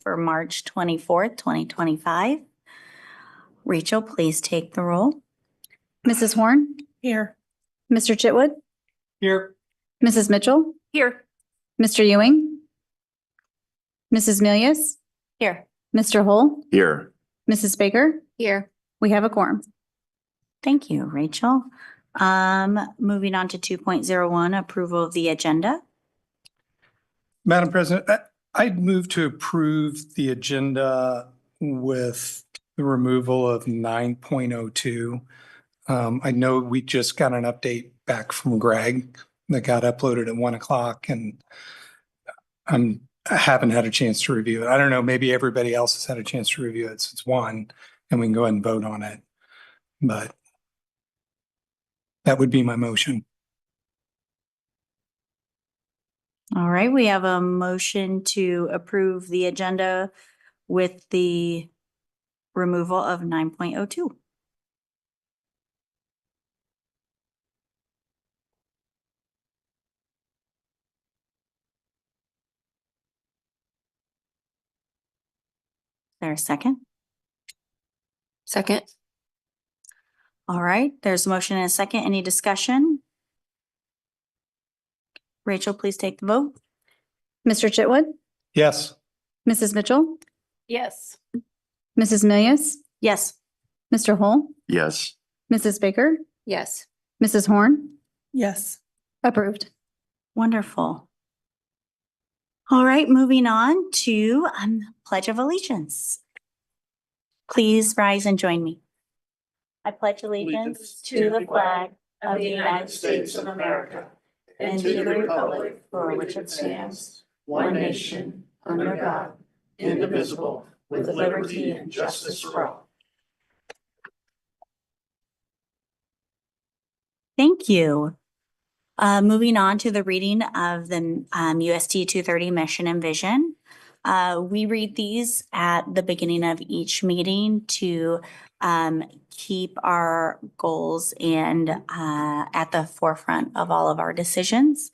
for March 24th, 2025. Rachel, please take the roll. Mrs. Horn, Here. Mr. Chitwood, Here. Mrs. Mitchell, Here. Mr. Ewing, Mrs. Milius, Here. Mr. Hull, Here. Mrs. Baker. Here. We have a quorum. Thank you, Rachel. Moving on to 2.01, approval of the agenda. Madam President, I'd move to approve the agenda with the removal of 9.02. I know we just got an update back from Greg that got uploaded at 1:00 and I haven't had a chance to review it. I don't know, maybe everybody else has had a chance to review it since 1 and we can go ahead and vote on it. But that would be my motion. All right, we have a motion to approve the agenda with the removal of 9.02. There a second? Second. All right, there's a motion and a second. Any discussion? Rachel, please take the vote. Mr. Chitwood, Yes. Mrs. Mitchell, Yes. Mrs. Milius, Yes. Mr. Hull, Yes. Mrs. Baker, Yes. Mrs. Horn. Yes. Approved. Wonderful. All right, moving on to Pledge of Allegiance. Please rise and join me. I pledge allegiance to the flag of the United States of America and to the republic for which it stands, one nation, under God, indivisible, with liberty and justice for all. Thank you. Moving on to the reading of the USD230 mission and vision. We read these at the beginning of each meeting to keep our goals and at the forefront of all of our decisions.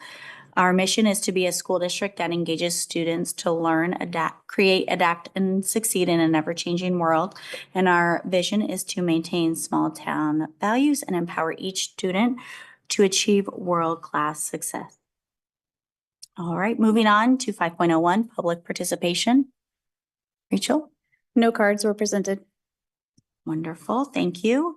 Our mission is to be a school district that engages students to learn, adapt, create, adapt, and succeed in an ever-changing world. And our vision is to maintain small town values and empower each student to achieve world-class success. All right, moving on to 5.01, public participation. Rachel? No cards were presented. Wonderful, thank you.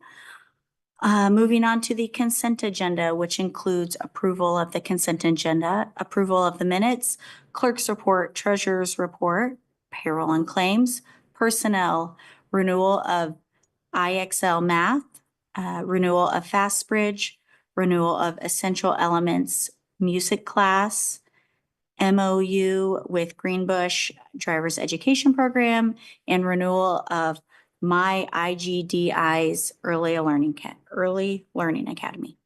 Moving on to the consent agenda, which includes approval of the consent agenda, approval of the minutes, clerk's report, treasurer's report, payroll and claims, personnel, renewal of IXL math, renewal of FastBridge, renewal of essential elements music class, MOU with Greenbush Driver's Education Program, and renewal of My IGDI's Early Learning Academy.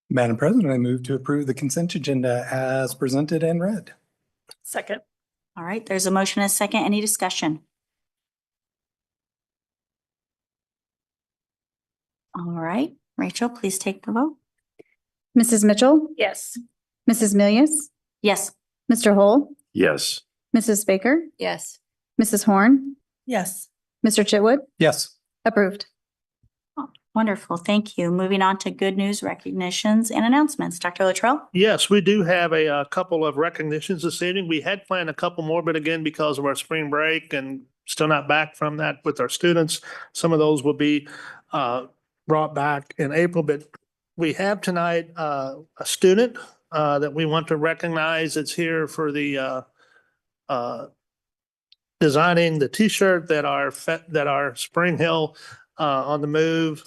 Madam President, I move to approve the consent agenda as presented and read. Second. All right, there's a motion and a second. Any discussion? All right, Rachel, please take the vote. Mrs. Mitchell, Yes. Mrs. Milius, Yes. Mr. Hull, Yes. Mrs. Baker, Yes. Mrs. Horn, Yes. Mr. Chitwood. Yes. Approved. Wonderful, thank you. Moving on to good news, recognitions, and announcements. Dr. Luttrell? Yes, we do have a couple of recognitions this evening. We had planned a couple more, but again, because of our spring break and still not back from that with our students, some of those will be brought back in April. But we have tonight a student that we want to recognize. It's here for the designing the T-shirt that our Spring Hill on the Move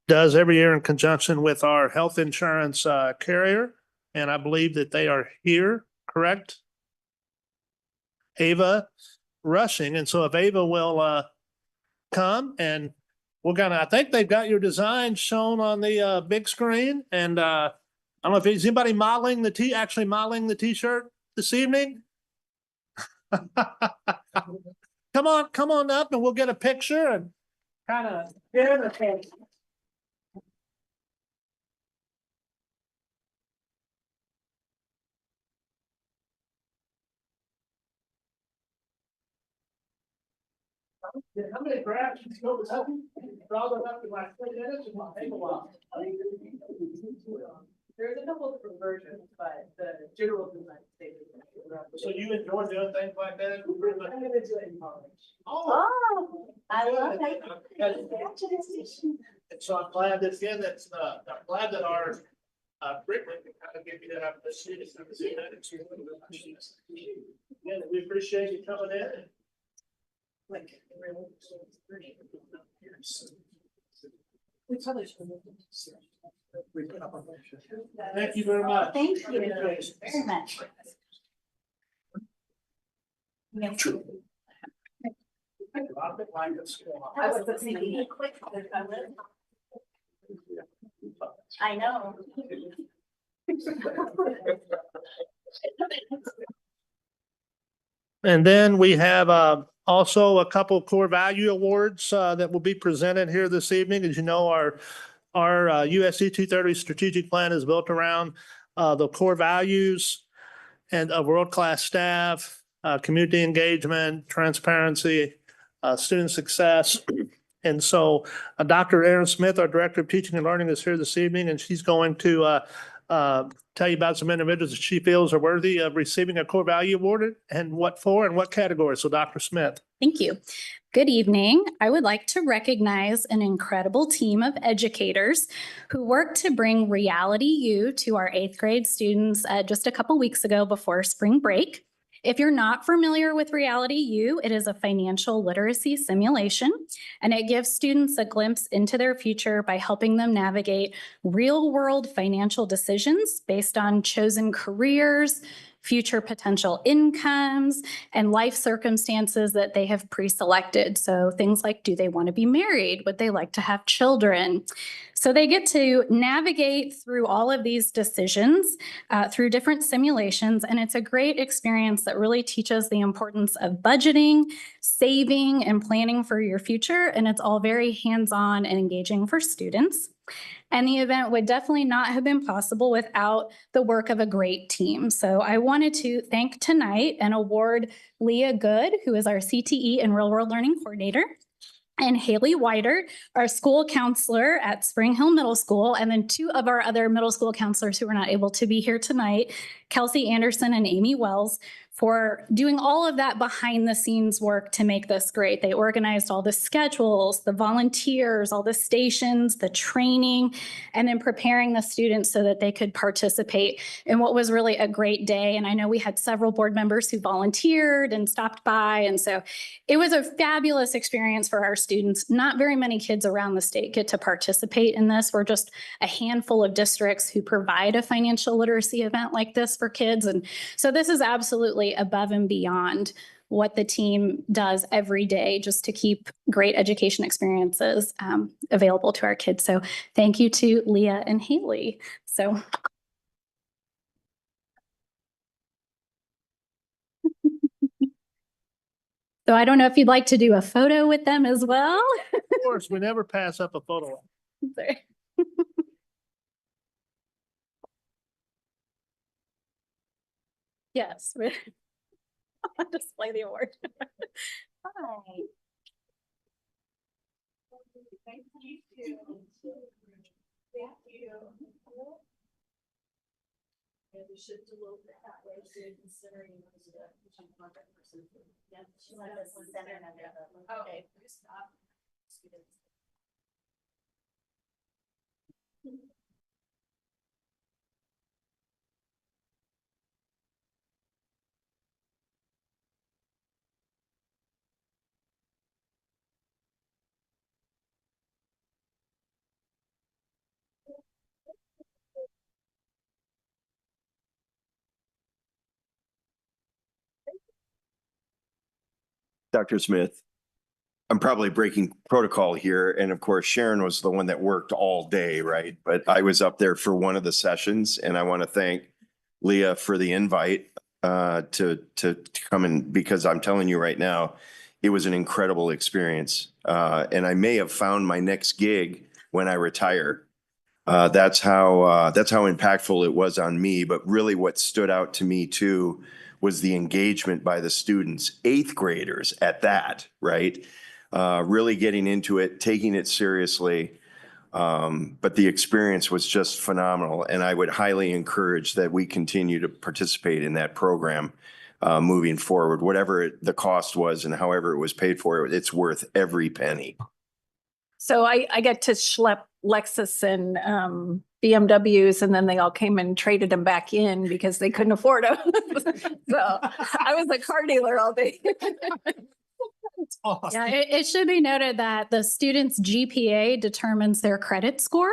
does every year in conjunction with our health insurance carrier. And I believe that they are here, correct? Ava Rushing. And so if Ava will come, and I think they've got your design shown on the big screen. And I don't know if there's anybody actually modeling the T-shirt this evening. Come on up and we'll get a picture and kind of share the picture. How many grabs you go with something? Draw them up in like 3 minutes, it might take a while. There's a couple of different versions, but the general design stays. So you enjoy doing things like that? I'm gonna do it in college. Oh. Oh, I love it. And so I'm glad that, again, I'm glad that our, Brittany can kind of give you that opportunity to see that. Yeah, we appreciate you coming in. Like, really, we probably should. Thank you very much. Thank you very much. I was thinking. I know. And then we have also a couple of core value awards that will be presented here this evening. As you know, our USD230 strategic plan is built around the core values and of world-class staff, community engagement, transparency, student success. And so Dr. Erin Smith, our Director of Teaching and Learning, is here this evening, and she's going to tell you about some individuals that she feels are worthy of receiving a core value award and what for and what category. So Dr. Smith. Thank you. Good evening. I would like to recognize an incredible team of educators who worked to bring Reality U to our 8th grade students just a couple weeks ago before spring break. If you're not familiar with Reality U, it is a financial literacy simulation, and it gives students a glimpse into their future by helping them navigate real-world financial decisions based on chosen careers, future potential incomes, and life circumstances that they have pre-selected. So things like, do they want to be married? Would they like to have children? So they get to navigate through all of these decisions through different simulations, and it's a great experience that really teaches the importance of budgeting, saving, and planning for your future, and it's all very hands-on and engaging for students. And the event would definitely not have been possible without the work of a great team. So I wanted to thank tonight and award Leah Good, who is our CTE and Real World Learning Coordinator, and Haley Whiter, our school counselor at Spring Hill Middle School, and then 2 of our other middle school counselors who were not able to be here tonight, Kelsey Anderson and Amy Wells, for doing all of that behind the scenes work to make this great. They organized all the schedules, the volunteers, all the stations, the training, and then preparing the students so that they could participate in what was really a great day. And I know we had several board members who volunteered and stopped by. And so it was a fabulous experience for our students. Not very many kids around the state get to participate in this. We're just a handful of districts who provide a financial literacy event like this for kids. And so this is absolutely above and beyond what the team does every day just to keep great education experiences available to our kids. So thank you to Leah and Haley. So I don't know if you'd like to do a photo with them as well. Of course, we never pass up a photo. Sorry. Yes. Display the award. Hi. Thank you. Thank you. And we shift a little bit that way, so considering the contact person. Yeah. She wanted us to center and under Okay. Stop. Dr. Smith, I'm probably breaking protocol here. And of course, Sharon was the one that worked all day, right? But I was up there for one of the sessions, and I want to thank Leah for the invite to come in, because I'm telling you right now, it was an incredible experience. And I may have found my next gig when I retire. That's how impactful it was on me. But really what stood out to me too was the engagement by the students, 8th graders at that, right? really getting into it, taking it seriously. But the experience was just phenomenal, and I would highly encourage that we continue to participate in that program moving forward. Whatever the cost was and however it was paid for, it's worth every penny. So I get to schlep Lexus and BMWs, and then they all came and traded them back in because they couldn't afford them. So I was a car dealer all day. Yeah, it should be noted that the student's GPA determines their credit score.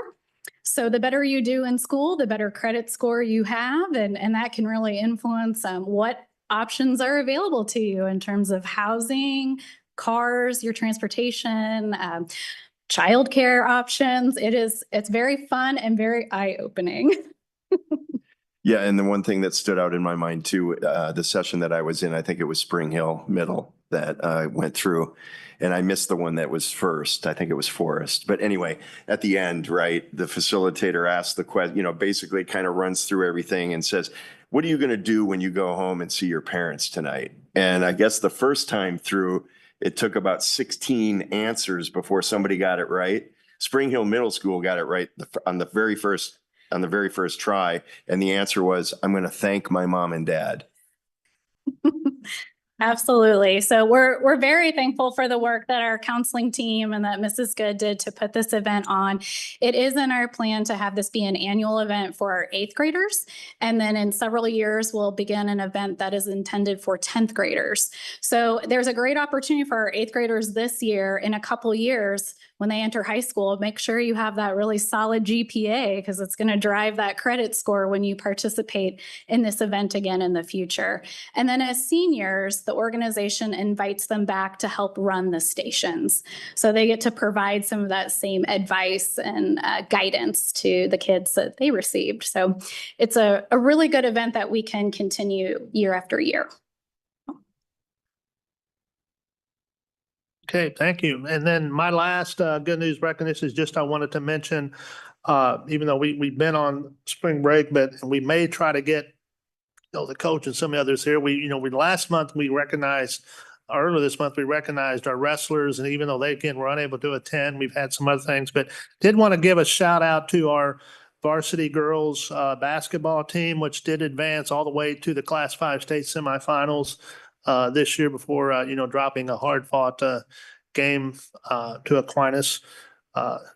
So the better you do in school, the better credit score you have, and that can really influence what options are available to you in terms of housing, cars, your transportation, childcare options. It's very fun and very eye-opening. Yeah, and the one thing that stood out in my mind too, the session that I was in, I think it was Spring Hill Middle that I went through, and I missed the one that was first. I think it was Forest. But anyway, at the end, right, the facilitator asked the question, basically kind of runs through everything and says, what are you going to do when you go home and see your parents tonight? And I guess the first time through, it took about 16 answers before somebody got it right. Spring Hill Middle School got it right on the very first try. And the answer was, I'm going to thank my mom and dad. Absolutely. So we're very thankful for the work that our counseling team and that Mrs. Good did to put this event on. It is in our plan to have this be an annual event for our 8th graders. And then in several years, we'll begin an event that is intended for 10th graders. So there's a great opportunity for our 8th graders this year. In a couple years, when they enter high school, make sure you have that really solid GPA because it's going to drive that credit score when you participate in this event again in the future. And then as seniors, the organization invites them back to help run the stations. So they get to provide some of that same advice and guidance to the kids that they received. So it's a really good event that we can continue year after year. Okay, thank you. And then my last good news recognition is just I wanted to mention, even though we've been on spring break, but we may try to get the coach and some of the others here. Last month earlier this month, we recognized our wrestlers, and even though they were unable to attend, we've had some other things, but did want to give a shout out to our varsity girls basketball team, which did advance all the way to the Class 5 state semifinals this year before, dropping a hard-fought game to Aquinas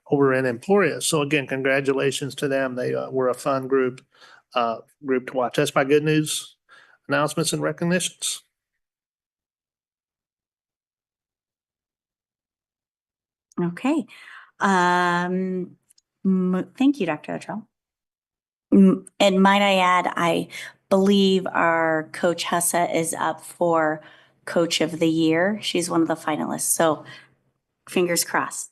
over in Emporia. So again, congratulations to them. They were a fun group to watch. That's my good news announcements and recognitions. Okay. Thank you, Dr. Luttrell. And might I add, I believe our Coach Hussa is up for Coach of the Year. She's one of the finalists, so fingers crossed.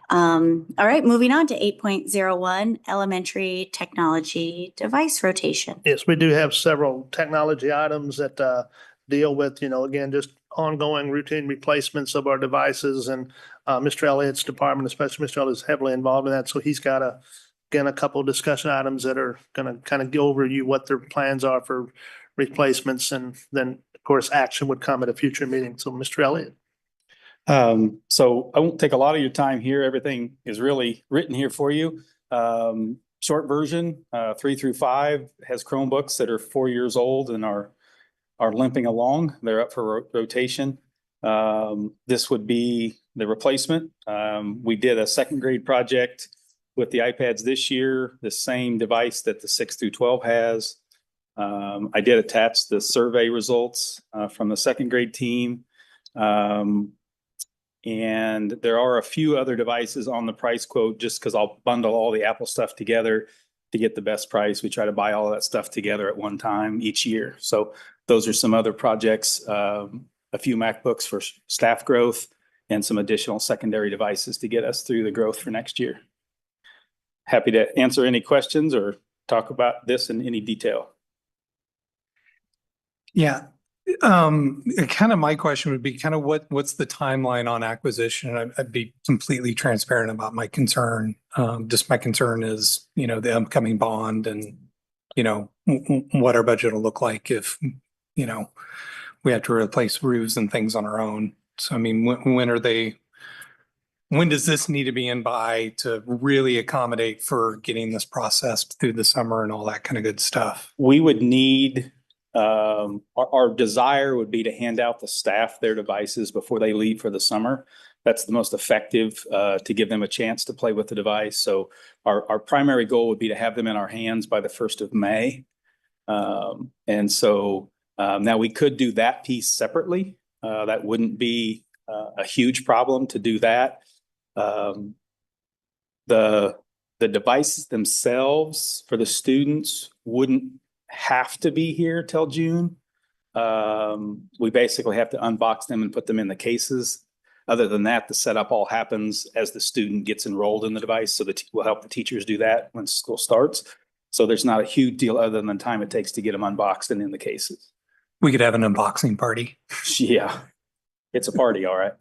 All right, moving on to 8.01, elementary technology device rotation. Yes, we do have several technology items that deal with, again, just ongoing routine replacements of our devices. And Mr. Elliott's department, especially Mr. Elliott, is heavily involved in that. So he's got a couple of discussion items that are going to kind of go over what their plans are for replacements. And then, of course, action would come at a future meeting. So Mr. Elliott. So I won't take a lot of your time here. Everything is really written here for you. Short version, 3 through 5 has Chromebooks that are 4 years old and are limping along. They're up for rotation. This would be the replacement. We did a 2nd grade project with the iPads this year, the same device that the 6 through 12 has. I did attach the survey results from the 2nd grade team. And there are a few other devices on the price quote just because I'll bundle all the Apple stuff together to get the best price. We try to buy all of that stuff together at one time each year. So those are some other projects, a few MacBooks for staff growth and some additional secondary devices to get us through the growth for next year. Happy to answer any questions or talk about this in any detail. Yeah. Kind of my question would be kind of what's the timeline on acquisition? I'd be completely transparent about my concern. Just my concern is, the upcoming bond and, what our budget will look like if, we have to replace roofs and things on our own. So I mean, when does this need to be in by to really accommodate for getting this processed through the summer and all that kind of good stuff? We would need, our desire would be to hand out the staff their devices before they leave for the summer. That's the most effective, to give them a chance to play with the device. So our primary goal would be to have them in our hands by the 1st of May. And so now we could do that piece separately. That wouldn't be a huge problem to do that. The devices themselves for the students wouldn't have to be here till June. We basically have to unbox them and put them in the cases. Other than that, the setup all happens as the student gets enrolled in the device. So we'll help the teachers do that when school starts. So there's not a huge deal other than the time it takes to get them unboxed and in the cases. We could have an unboxing party. Yeah, it's a party, all right.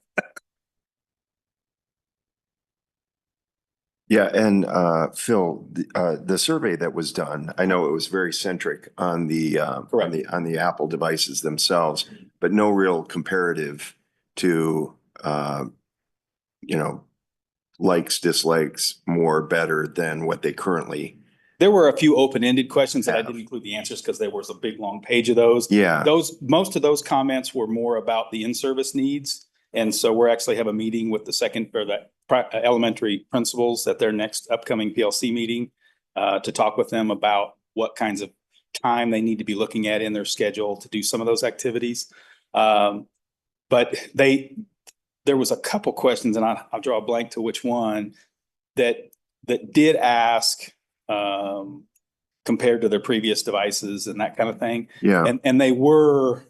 Yeah, and Phil, the survey that was done, I know it was very centric on the on the Apple devices themselves, but no real comparative to likes, dislikes, more, better than what they currently. There were a few open-ended questions that I Yeah. didn't include the answers because there was a big, long page of those. Yeah. Most of those comments were more about the in-service needs. And so we're actually have a meeting with the elementary principals at their next upcoming PLC meeting to talk with them about what kinds of time they need to be looking at in their schedule to do some of those activities. But there was a couple questions, and I'll draw a blank to which one that did ask compared to their previous devices and that kind of thing. Yeah. And they were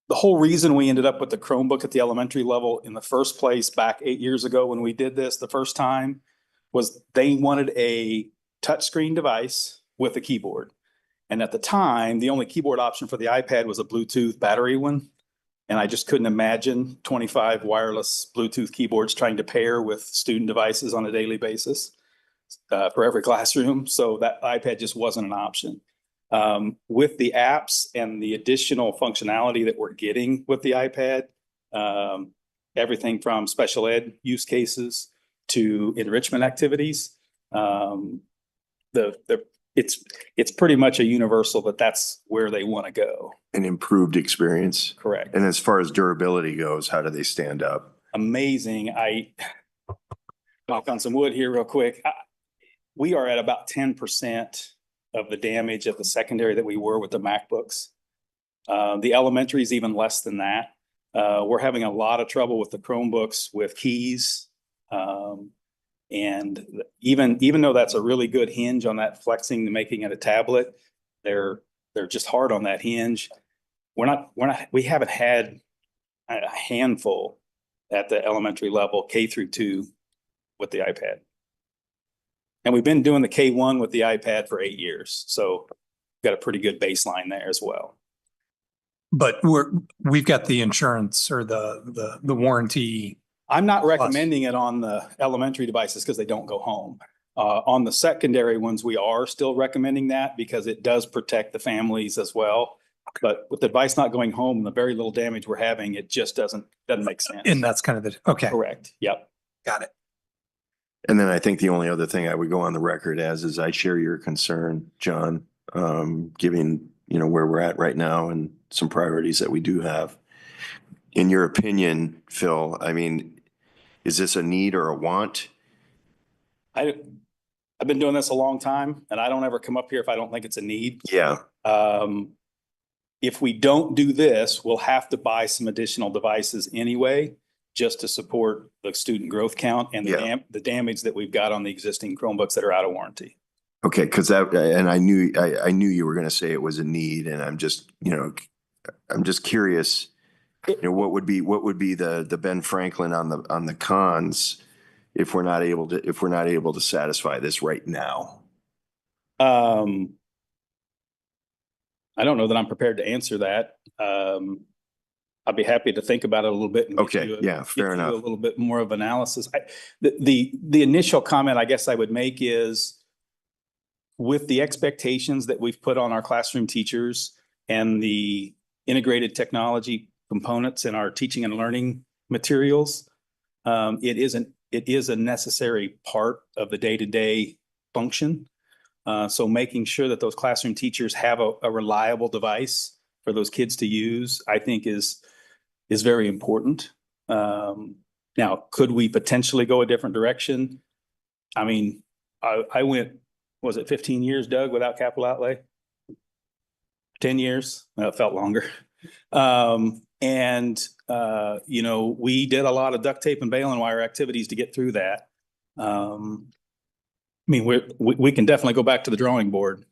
the whole reason we ended up with the Chromebook at the elementary level in the first place back 8 years ago when we did this the first time was they wanted a touchscreen device with a keyboard. And at the time, the only keyboard option for the iPad was a Bluetooth battery one. And I just couldn't imagine 25 wireless Bluetooth keyboards trying to pair with student devices on a daily basis for every classroom. So that iPad just wasn't an option. With the apps and the additional functionality that we're getting with the iPad, everything from special ed use cases to enrichment activities, it's pretty much a universal that that's where they want to go. An improved experience. Correct. And as far as durability goes, how do they stand up? Amazing. I knock on some wood here real quick. We are at about 10% of the damage at the secondary that we were with the MacBooks. The elementary is even less than that. We're having a lot of trouble with the Chromebooks with keys. And even though that's a really good hinge on that flexing to making it a tablet, they're just hard on that hinge. We haven't had a handful at the elementary level, K through 2 with the iPad. And we've been doing the K1 with the iPad for 8 years. So we've got a pretty good baseline there as well. But we've got the insurance or the warranty. I'm not recommending it on the elementary devices because they don't go home. On the secondary ones, we are still recommending that because it does protect the families as well. But with the device not going home and the very little damage we're having, it just doesn't make sense. And that's kind of okay. Correct. Yep. Got it. And then I think the only other thing I would go on the record as is I share your concern, John, given, where we're at right now and some priorities that we do have. In your opinion, Phil, I mean, is this a need or a want? I've been doing this a long time and I don't ever come up here if I don't think it's a need. Yeah. If we don't do this, we'll have to buy some additional devices anyway, just to support the student growth count and the damage that we've got on the existing Chromebooks that are out of warranty. Okay, because I knew you were going to say it was a need, and I'm just curious, what would be the Ben Franklin on the cons if we're not able to satisfy this right now? I don't know that I'm prepared to answer that. I'd be happy to think about it a little bit. And fair enough. A little bit more of analysis. The initial comment I guess I would make is with the expectations that we've put on our classroom teachers and the integrated technology components in our teaching and learning materials. It is a necessary part of the day-to-day function. So making sure that those classroom teachers have a reliable device for those kids to use, I think is very important. Now, could we potentially go a different direction? I mean, I went, was it 15 years, Doug, without capital outlay? 10 years? Well, it felt longer. You know, we did a lot of duct tape and baling wire activities to get through that. I mean, we can definitely go back to the drawing board.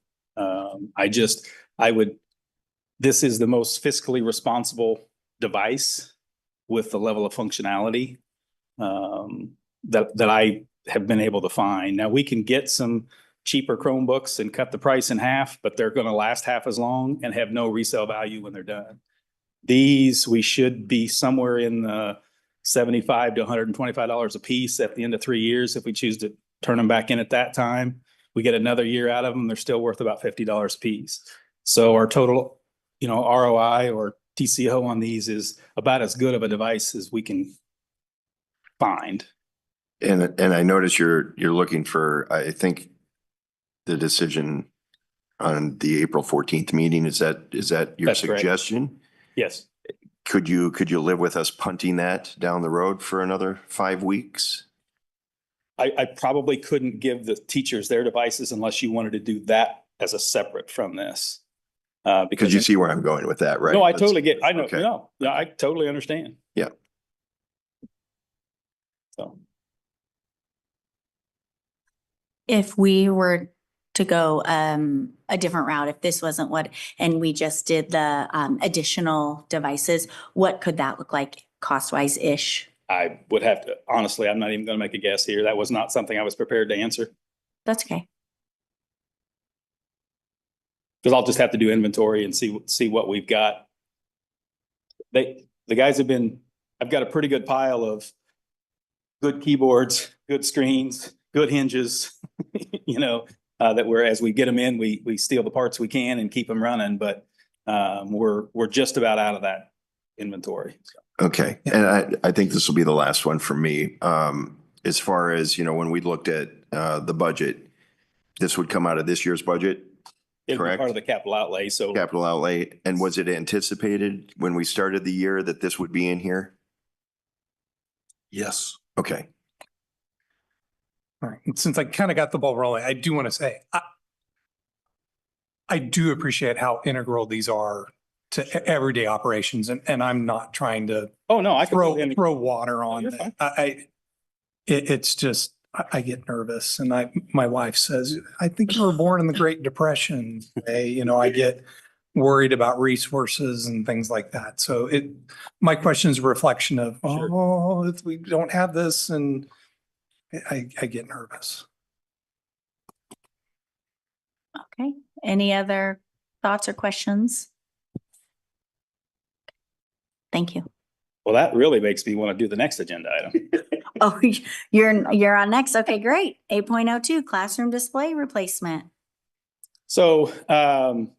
This is the most fiscally responsible device with the level of functionality that I have been able to find. Now, we can get some cheaper Chromebooks and cut the price in half, but they're going to last half as long and have no resale value when they're done. These, we should be somewhere in the $75 to $125 a piece at the end of 3 years. If we choose to turn them back in at that time, we get another year out of them. They're still worth about $50 a piece. So our total, you know, ROI or TCO on these is about as good of a device as we can find. And I notice you're looking for, I think, the decision on the April 14th meeting. Is that your That's correct. suggestion? Yes. Could you live with us punting that down the road for another 5 weeks? I probably couldn't give the teachers their devices unless you wanted to do that as a separate from this. Because you see where I'm going with that, right? No, I totally get, I know, Okay. no, yeah, I totally understand. Yeah. So, If we were to go a different route, if this wasn't what, and we just did the additional devices, what could that look like cost-wise-ish? I would have to, honestly, I'm not even going to make a guess here. That was not something I was prepared to answer. That's okay. Because I'll just have to do inventory and see what we've got. The guys have been, I've got a pretty good pile of good keyboards, good screens, good hinges, you know, that as we get them in, we steal the parts we can and keep them running, but we're just about out of that inventory. Okay, and I think this will be the last one for me. As far as, you know, when we looked at the budget, this would come out of this year's budget, It'd be correct? part of the capital outlay, so. Capital outlay. And was it anticipated when we started the year that this would be in here? Yes. Okay. All right. And since I kind of got the ball rolling, I do want to say, I do appreciate how integral these are to everyday operations. And I'm not trying to Oh, no, I throw can. water on You're it. fine. It's just, I get nervous. And my wife says, I think you were born in the Great Depression. You know, I get worried about resources and things like that. So my question is a reflection of, Sure. oh, if we don't have this, and I get nervous. Okay. Any other thoughts or questions? Thank you. Well, that really makes me want to do the next agenda item. Oh, you're on next. Okay, great. 8.02 classroom display replacement. So Doug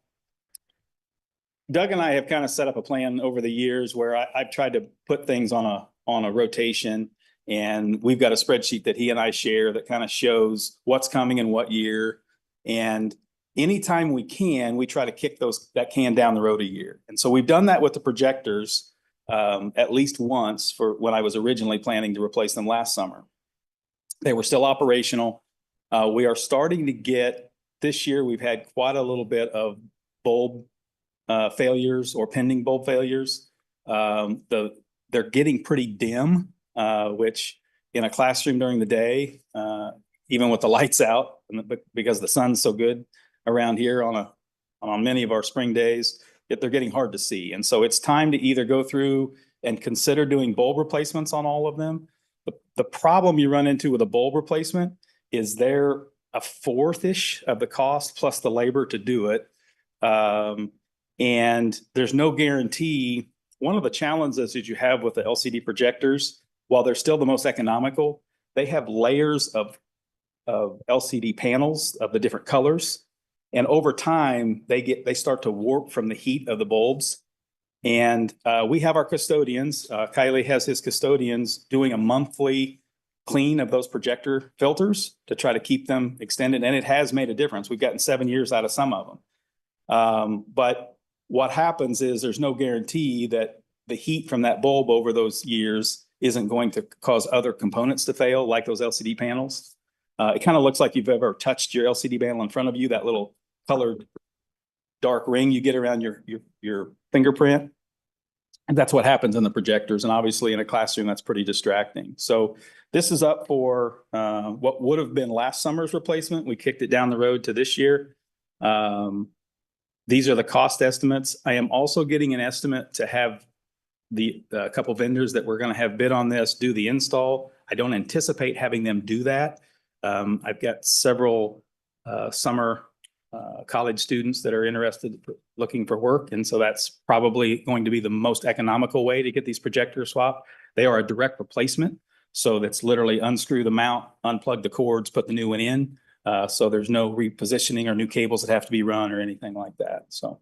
and I have kind of set up a plan over the years where I've tried to put things on a rotation, and we've got a spreadsheet that he and I share that kind of shows what's coming in what year. And anytime we can, we try to kick that can down the road a year. And so we've done that with the projectors at least once for when I was originally planning to replace them last summer. They were still operational. We are starting to get, this year we've had quite a little bit of bulb failures or pending bulb failures. They're getting pretty dim, which in a classroom during the day, even with the lights out, because the sun's so good around here on many of our spring days, they're getting hard to see. And so it's time to either go through and consider doing bulb replacements on all of them. The problem you run into with a bulb replacement is they're a fourth-ish of the cost plus the labor to do it. And there's no guarantee. One of the challenges that you have with the LCD projectors, while they're still the most economical, they have layers of LCD panels of the different colors. And over time, they start to warp from the heat of the bulbs. And we have our custodians. Kylie has his custodians doing a monthly clean of those projector filters to try to keep them extended. And it has made a difference. We've gotten 7 years out of some of them. But what happens is there's no guarantee that the heat from that bulb over those years isn't going to cause other components to fail, like those LCD panels. It kind of looks like you've ever touched your LCD panel in front of you, that little colored dark ring you get around your fingerprint. And that's what happens in the projectors. And obviously in a classroom, that's pretty distracting. So this is up for what would have been last summer's replacement. We kicked it down the road to this year. These are the cost estimates. I am also getting an estimate to have the couple vendors that we're going to have bid on this do the install. I don't anticipate having them do that. I've got several summer college students that are interested, looking for work. And so that's probably going to be the most economical way to get these projectors swapped. They are a direct replacement. So that's literally unscrew the mount, unplug the cords, put the new one in. So there's no repositioning or new cables that have to be run or anything like that. So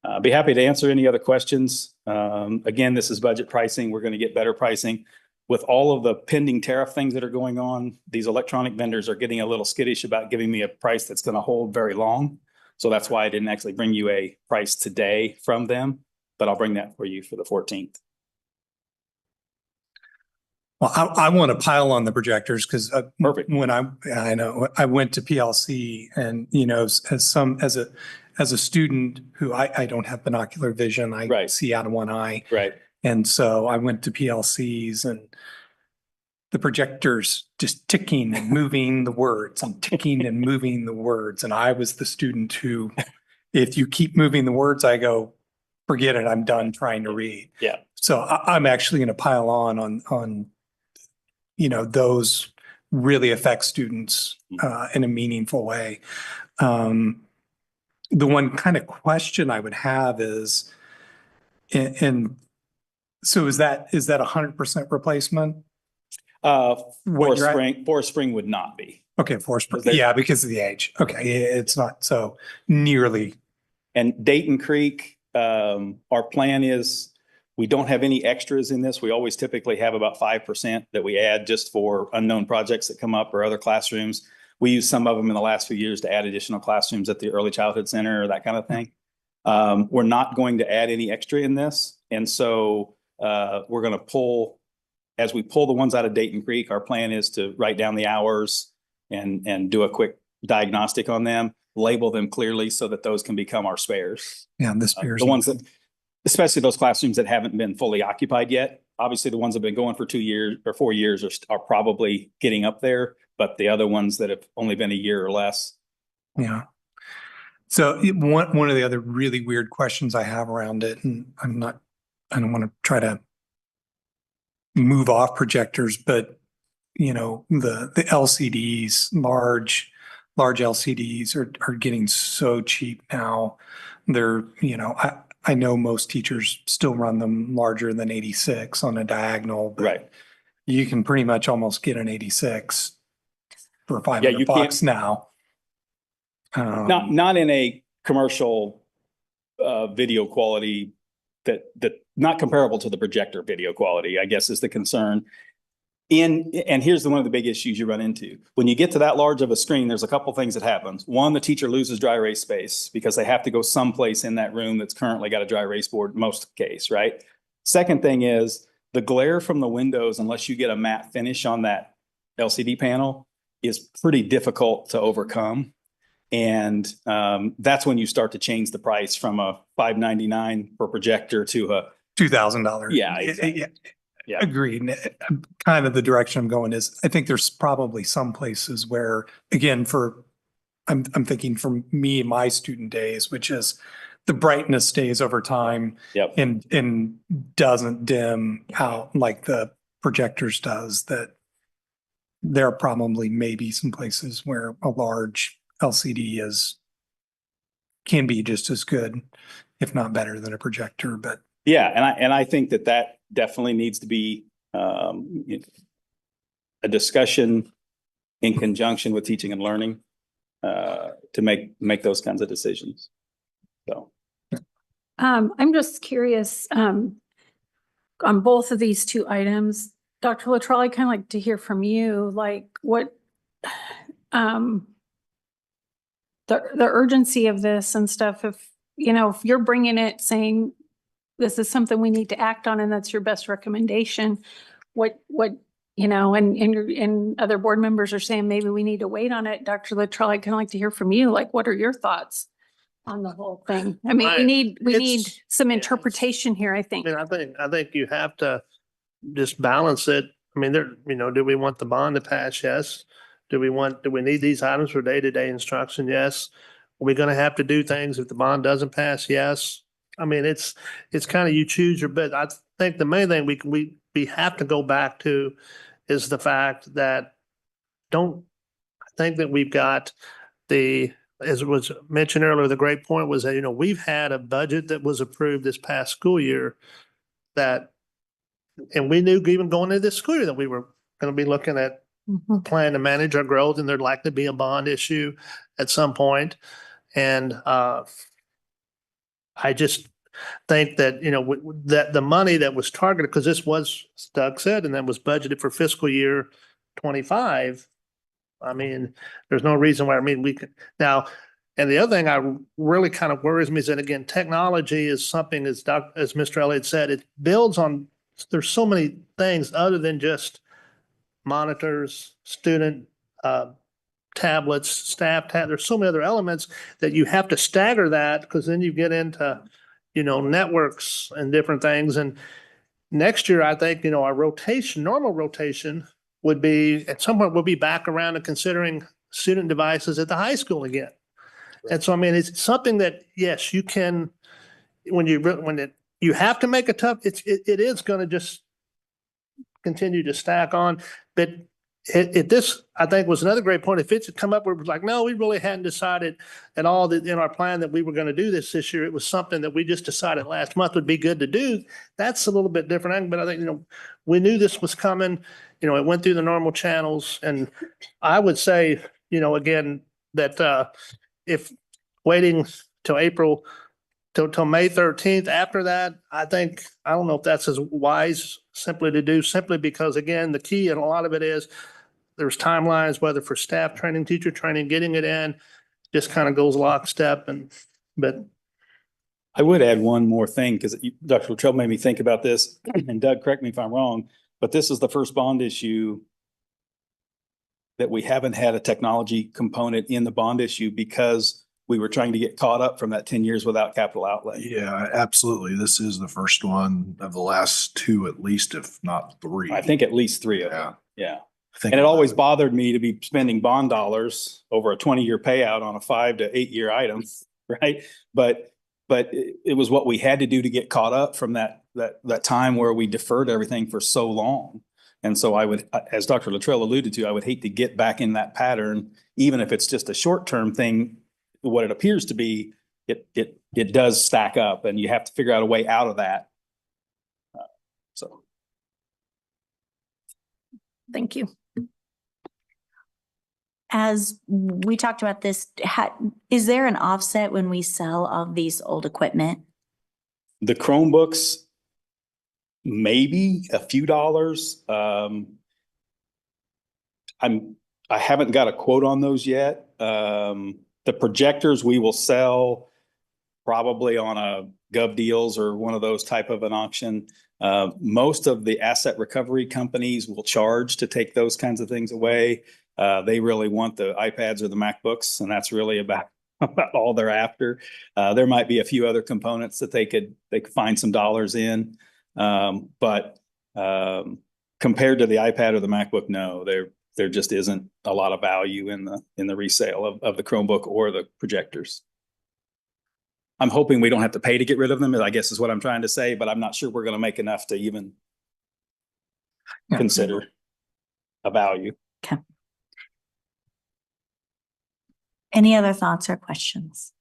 I'll be happy to answer any other questions. Again, this is budget pricing. We're going to get better pricing. With all of the pending tariff things that are going on, these electronic vendors are getting a little skittish about giving me a price that's going to hold very long. So that's why I didn't actually bring you a price today from them, but I'll bring that for you for the 14th. Well, I want to pile on the projectors because Perfect. when I know I went to PLC and, you know, as a student who I don't have binocular vision, I Right. see out of one eye. Right. And so I went to PLCs and the projectors just ticking and moving the words and ticking and moving the words. And I was the student who, if you keep moving the words, I go, forget it, I'm done trying to read. Yeah. So I'm actually going to pile on, you know, those really affect students in a meaningful way. The one kind of question I would have is, and so is that 100% replacement? Forest Spring would not be. Okay, yeah, because of the age. Okay, it's not so nearly. And Dayton Creek, our plan is we don't have any extras in this. We always typically have about 5% that we add just for unknown projects that come up or other classrooms. We use some of them in the last few years to add additional classrooms at the early childhood center or that kind of thing. We're not going to add any extra in this. And so we're going to as we pull the ones out of Dayton Creek, our plan is to write down the hours and do a quick diagnostic on them, label them clearly so that those can become our spares. Yeah, the spares. The ones that, especially those classrooms that haven't been fully occupied yet. Obviously, the ones that have been going for 2 years or 4 years are probably getting up there, but the other ones that have only been a year or less. Yeah. So one of the other really weird questions I have around it, and I don't want to try to move off projectors, but you know, the LCDs, large LCDs are getting so cheap now. They're, you know, I know most teachers still run them larger than 86 on a diagonal, but Right. you can pretty much almost get an 86 for $500 you can't now. Not in a commercial video quality that not comparable to the projector video quality, I guess is the concern. And here's one of the big issues you run into. When you get to that large of a screen, there's a couple things that happens. One, the teacher loses dry erase space because they have to go someplace in that room that's currently got a dry erase board, most case, right? Second thing is the glare from the windows, unless you get a matte finish on that LCD panel, is pretty difficult to overcome. And that's when you start to change the price from a $599 per projector to a $2,000. Yeah, exactly. Yeah. Agreed. Kind of the direction I'm going is I think there's probably some places where, again, I'm thinking for me, my student days, which is the brightness stays over time. Yep. and doesn't dim out like the projectors does, that there are probably maybe some places where a large LCD can be just as good, if not better than a projector, but. Yeah, and I think that definitely needs to be a discussion in conjunction with teaching and learning to make those kinds of decisions. So I'm just curious, on both of these two items, Dr. Latrell, I'd kind of like to hear from you, like what, the urgency of this and stuff, if, you know, if you're bringing it saying this is something we need to act on and that's your best recommendation, what, you know, and other board members are saying maybe we need to wait on it. Dr. Latrell, I'd kind of like to hear from you, like, what are your thoughts on the whole thing? I mean, we need it's- some yeah, interpretation here, I I think. mean, I think you have to just balance it. I mean, there, you know, do we want the bond to pass? Yes. Do we need these items for day-to-day instruction? Yes. Are we gonna have to do things if the bond doesn't pass? Yes. I mean, it's kind of you choose your bit. I think the main thing we have to go back to is the fact that I think that we've got as was mentioned earlier, the great point was that, you know, we've had a budget that was approved this past school year and we knew even going into this school year that we were going to be looking at plan to manage our growth, and there'd likely be a bond issue at some point. And I just think that, you know, that the money that was targeted, because this was, as Doug said, and that was budgeted for fiscal year 25. I mean, there's no reason why, I mean, we could now, and the other thing I really kind of worries me is that, again, technology is something, as Mr. Elliott said, it builds on, there's so many things other than just monitors, student tablets, there's so many other elements that you have to stagger that, because then you get into, you know, networks and different things. And next year, I think, you know, our normal rotation would be, at some point, we'll be back around to considering student devices at the high school again. And so, I mean, it's something that, yes, you can, you have to make a tough, it is going to just continue to stack on. But this, I think, was another great point. If it's come up where it was like, no, we really hadn't decided at all that in our plan that we were going to do this year. It was something that we just decided last month would be good to do. That's a little bit different. But I think, you know, we knew this was coming. You know, it went through the normal channels. And I would say, you know, again, that if waiting till till May 13th, after that, I don't know if that's as wise simply to do, simply because, again, the key and a lot of it is there's timelines, whether for staff training, teacher training, getting it in, just kind of goes lockstep. But I would add one more thing, because Dr. Latrell made me think about this, and Doug, correct me if I'm wrong, but this is the first bond issue that we haven't had a technology component in the bond issue because we were trying to get caught up from that 10 years without capital outlay. Yeah, absolutely. This is the first one of the last two, at least, if not three. I think at least three of them. Yeah. Yeah. Think And it about always bothered me to be spending bond dollars over a 20-year payout on a 5 to 8 year item, right? But it was what we had to do to get caught up from that time where we deferred everything for so long. And so I would, as Dr. Latrell alluded to, I would hate to get back in that pattern, even if it's just a short-term thing. What it appears to be, it does stack up, and you have to figure out a way out of that. So. Thank you. As we talked about this, is there an offset when we sell all of these old equipment? The Chromebooks, maybe a few dollars. I haven't got a quote on those yet. The projectors we will sell probably on a Gov Deals or one of those type of an auction. Most of the asset recovery companies will charge to take those kinds of things away. They really want the iPads or the MacBooks, and that's really about all they're after. There might be a few other components that they could find some dollars in. But compared to the iPad or the MacBook, no, there just isn't a lot of value in the resale of the Chromebook or the projectors. I'm hoping we don't have to pay to get rid of them, I guess is what I'm trying to say, but I'm not sure we're going to make enough to even consider a value. Okay. Any other thoughts or questions?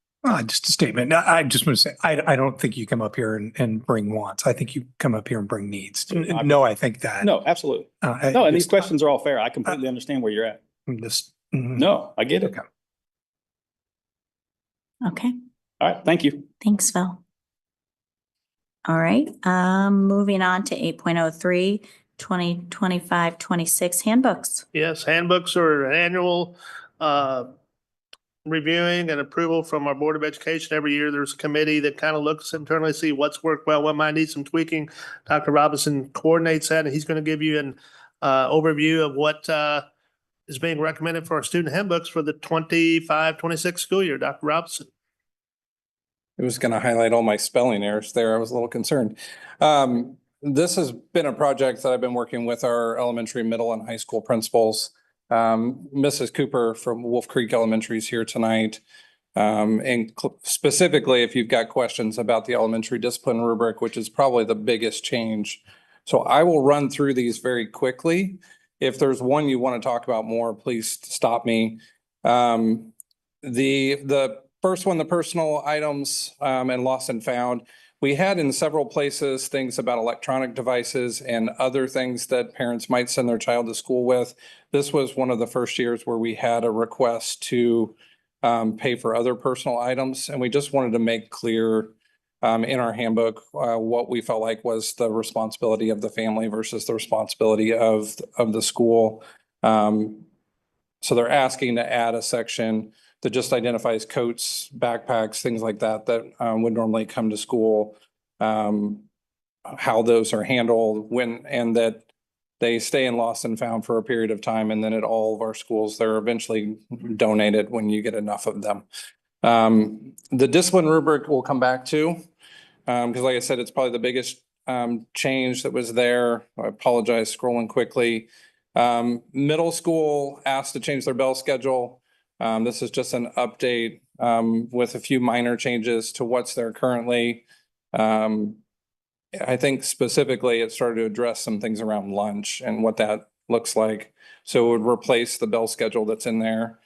Just a statement. I just want to say, I don't think you come up here and bring wants. I think you come up here and bring needs. No, I think that. No, absolutely. No, and these questions are all fair. I completely understand where you're at. No, I get it. Okay. Okay, All right, thank you. thanks, Phil. All right, moving on to 8.03, 2025-26 handbooks. Yes, handbooks are an annual reviewing and approval from our Board of Education. Every year, there's a committee that kind of looks internally, see what's worked well, what might need some tweaking. Dr. Robinson coordinates that, and he's going to give you an overview of what is being recommended for our student handbooks for the 25-26 school year. Dr. Robinson. It was going to highlight all my spelling errors there. I was a little concerned. This has been a project that I've been working with our elementary, middle, and high school principals. Mrs. Cooper from Wolf Creek Elementary is here tonight. And specifically, if you've got questions about the elementary discipline rubric, which is probably the biggest change. So I will run through these very quickly. If there's one you want to talk about more, please stop me. The first one, the personal items and lost and found. We had in several places things about electronic devices and other things that parents might send their child to school with. This was one of the first years where we had a request to pay for other personal items. And we just wanted to make clear in our handbook what we felt like was the responsibility of the family versus the responsibility of the school. So they're asking to add a section that just identifies coats, backpacks, things like that, that would normally come to school, how those are handled when, and that they stay in lost and found for a period of time. And then at all of our schools, they're eventually donated when you get enough of them. The discipline rubric we'll come back to, because like I said, it's probably the biggest change that was there. I apologize, scrolling quickly. Middle school asked to change their bell schedule. This is just an update with a few minor changes to what's there currently. I think specifically it started to address some things around lunch and what that looks like. So it would replace the bell schedule that's in there.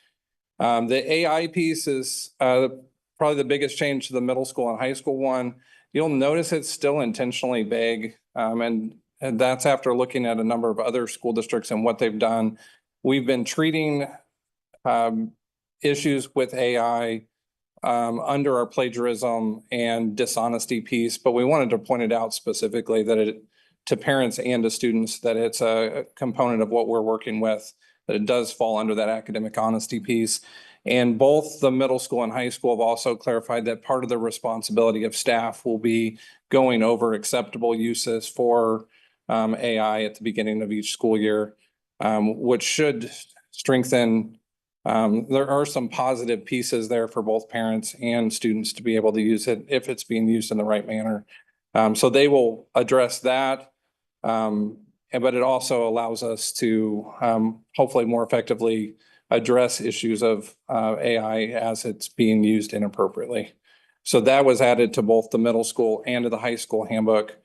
The AI piece is probably the biggest change to the middle school and high school one. You'll notice it's still intentionally vague. And that's after looking at a number of other school districts and what they've done. We've been treating issues with AI under our plagiarism and dishonesty piece, but we wanted to point it out specifically that it, to parents and to students, that it's a component of what we're working with, that it does fall under that academic honesty piece. And both the middle school and high school have also clarified that part of the responsibility of staff will be going over acceptable uses for AI at the beginning of each school year, which should strengthen. There are some positive pieces there for both parents and students to be able to use it if it's being used in the right manner. So they will address that. But it also allows us to hopefully more effectively address issues of AI as it's being used inappropriately. So that was added to both the middle school and to the high school handbook.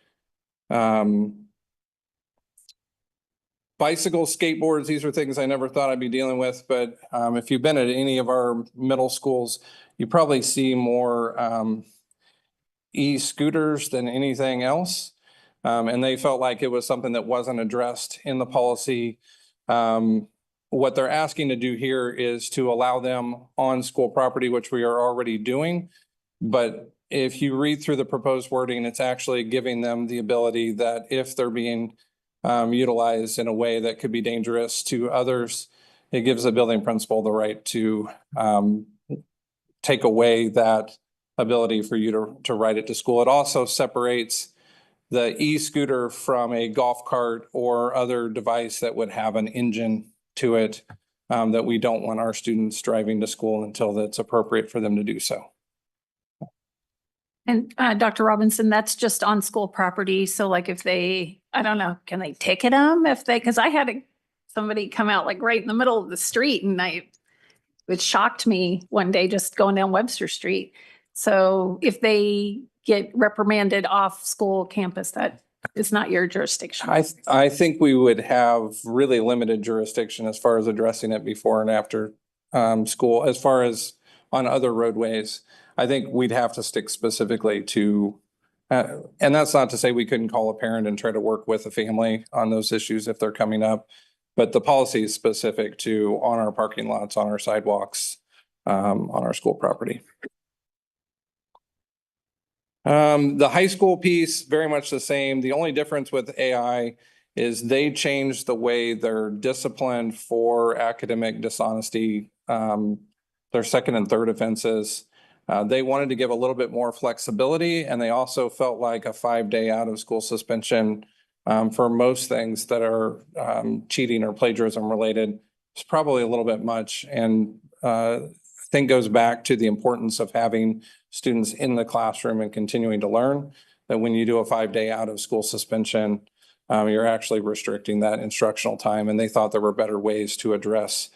Bicycles, skateboards, these are things I never thought I'd be dealing with, but if you've been at any of our middle schools, you probably see more e-scooters than anything else. And they felt like it was something that wasn't addressed in the policy. What they're asking to do here is to allow them on school property, which we are already doing. But if you read through the proposed wording, it's actually giving them the ability that if they're being utilized in a way that could be dangerous to others, it gives the building principal the right to take away that ability for you to ride it to school. It also separates the e-scooter from a golf cart or other device that would have an engine to it, that we don't want our students driving to school until it's appropriate for them to do so. And Dr. Robinson, that's just on school property. So like if they, I don't know, can they ticket them if they, because I had somebody come out like right in the middle of the street and it shocked me one day just going down Webster Street. So if they get reprimanded off school campus, that is not your jurisdiction. I think we would have really limited jurisdiction as far as addressing it before and after school. As far as on other roadways, I think we'd have to stick specifically to, and that's not to say we couldn't call a parent and try to work with a family on those issues if they're coming up. But the policy is specific to on our parking lots, on our sidewalks, on our school property. The high school piece, very much the same. The only difference with AI is they changed the way they're disciplined for academic dishonesty, their second and third offenses. They wanted to give a little bit more flexibility, and they also felt like a 5-day out of school suspension for most things that are cheating or plagiarism related is probably a little bit much. And I think goes back to the importance of having students in the classroom and continuing to learn, that when you do a 5-day out of school suspension, you're actually restricting that instructional time. And they thought there were better ways to address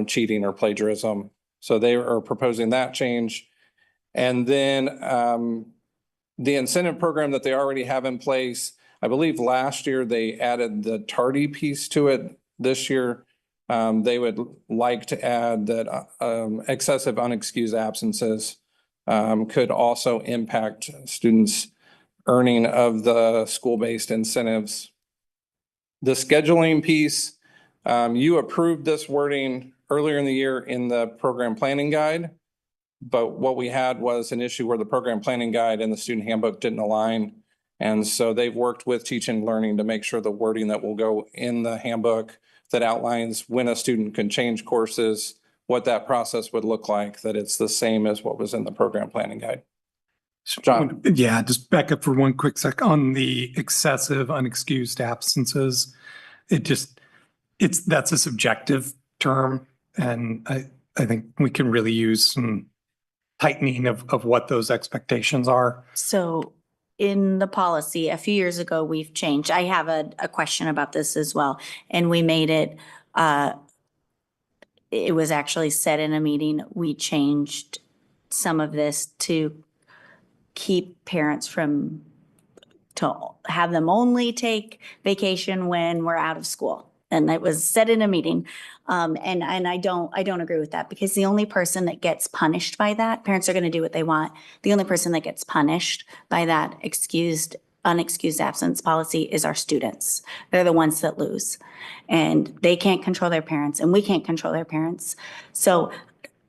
cheating or plagiarism. So they are proposing that change. And then the incentive program that they already have in place, I believe last year they added the tardy piece to it. This year, they would like to add that excessive unexcused absences could also impact students' earning of the school-based incentives. The scheduling piece, you approved this wording earlier in the year in the program planning guide. But what we had was an issue where the program planning guide and the student handbook didn't align. And so they've worked with teaching and learning to make sure the wording that will go in the handbook that outlines when a student can change courses, what that process would look like, that it's the same as what was in the program planning guide. John. Yeah, just back up for one quick sec on the excessive unexcused absences. That's a subjective term. And I think we can really use some tightening of what those expectations are. So in the policy, a few years ago, we've changed. I have a question about this as well. And we made it, it was actually said in a meeting, we changed some of this to keep parents from, to have them only take vacation when we're out of school. And it was said in a meeting. And I don't agree with that, because the only person that gets punished by that, parents are going to do what they want. The only person that gets punished by that unexcused absence policy is our students. They're the ones that lose, and they can't control their parents, and we can't control their parents. So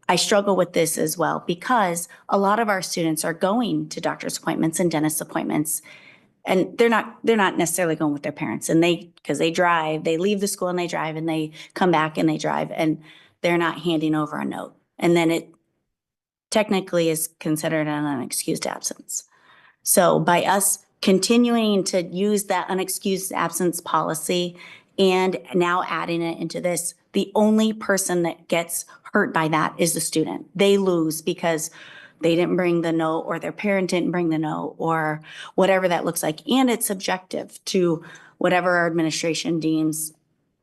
I struggle with this as well, because a lot of our students are going to doctor's appointments and dentist appointments, and they're not necessarily going with their parents, and because they drive, they leave the school and they drive, and they come back and they drive, and they're not handing over a note. And then it technically is considered an unexcused absence. So by us continuing to use that unexcused absence policy and now adding it into this, the only person that gets hurt by that is the student. They lose because they didn't bring the note, or their parent didn't bring the note, or whatever that looks like. And it's subjective to whatever our administration deems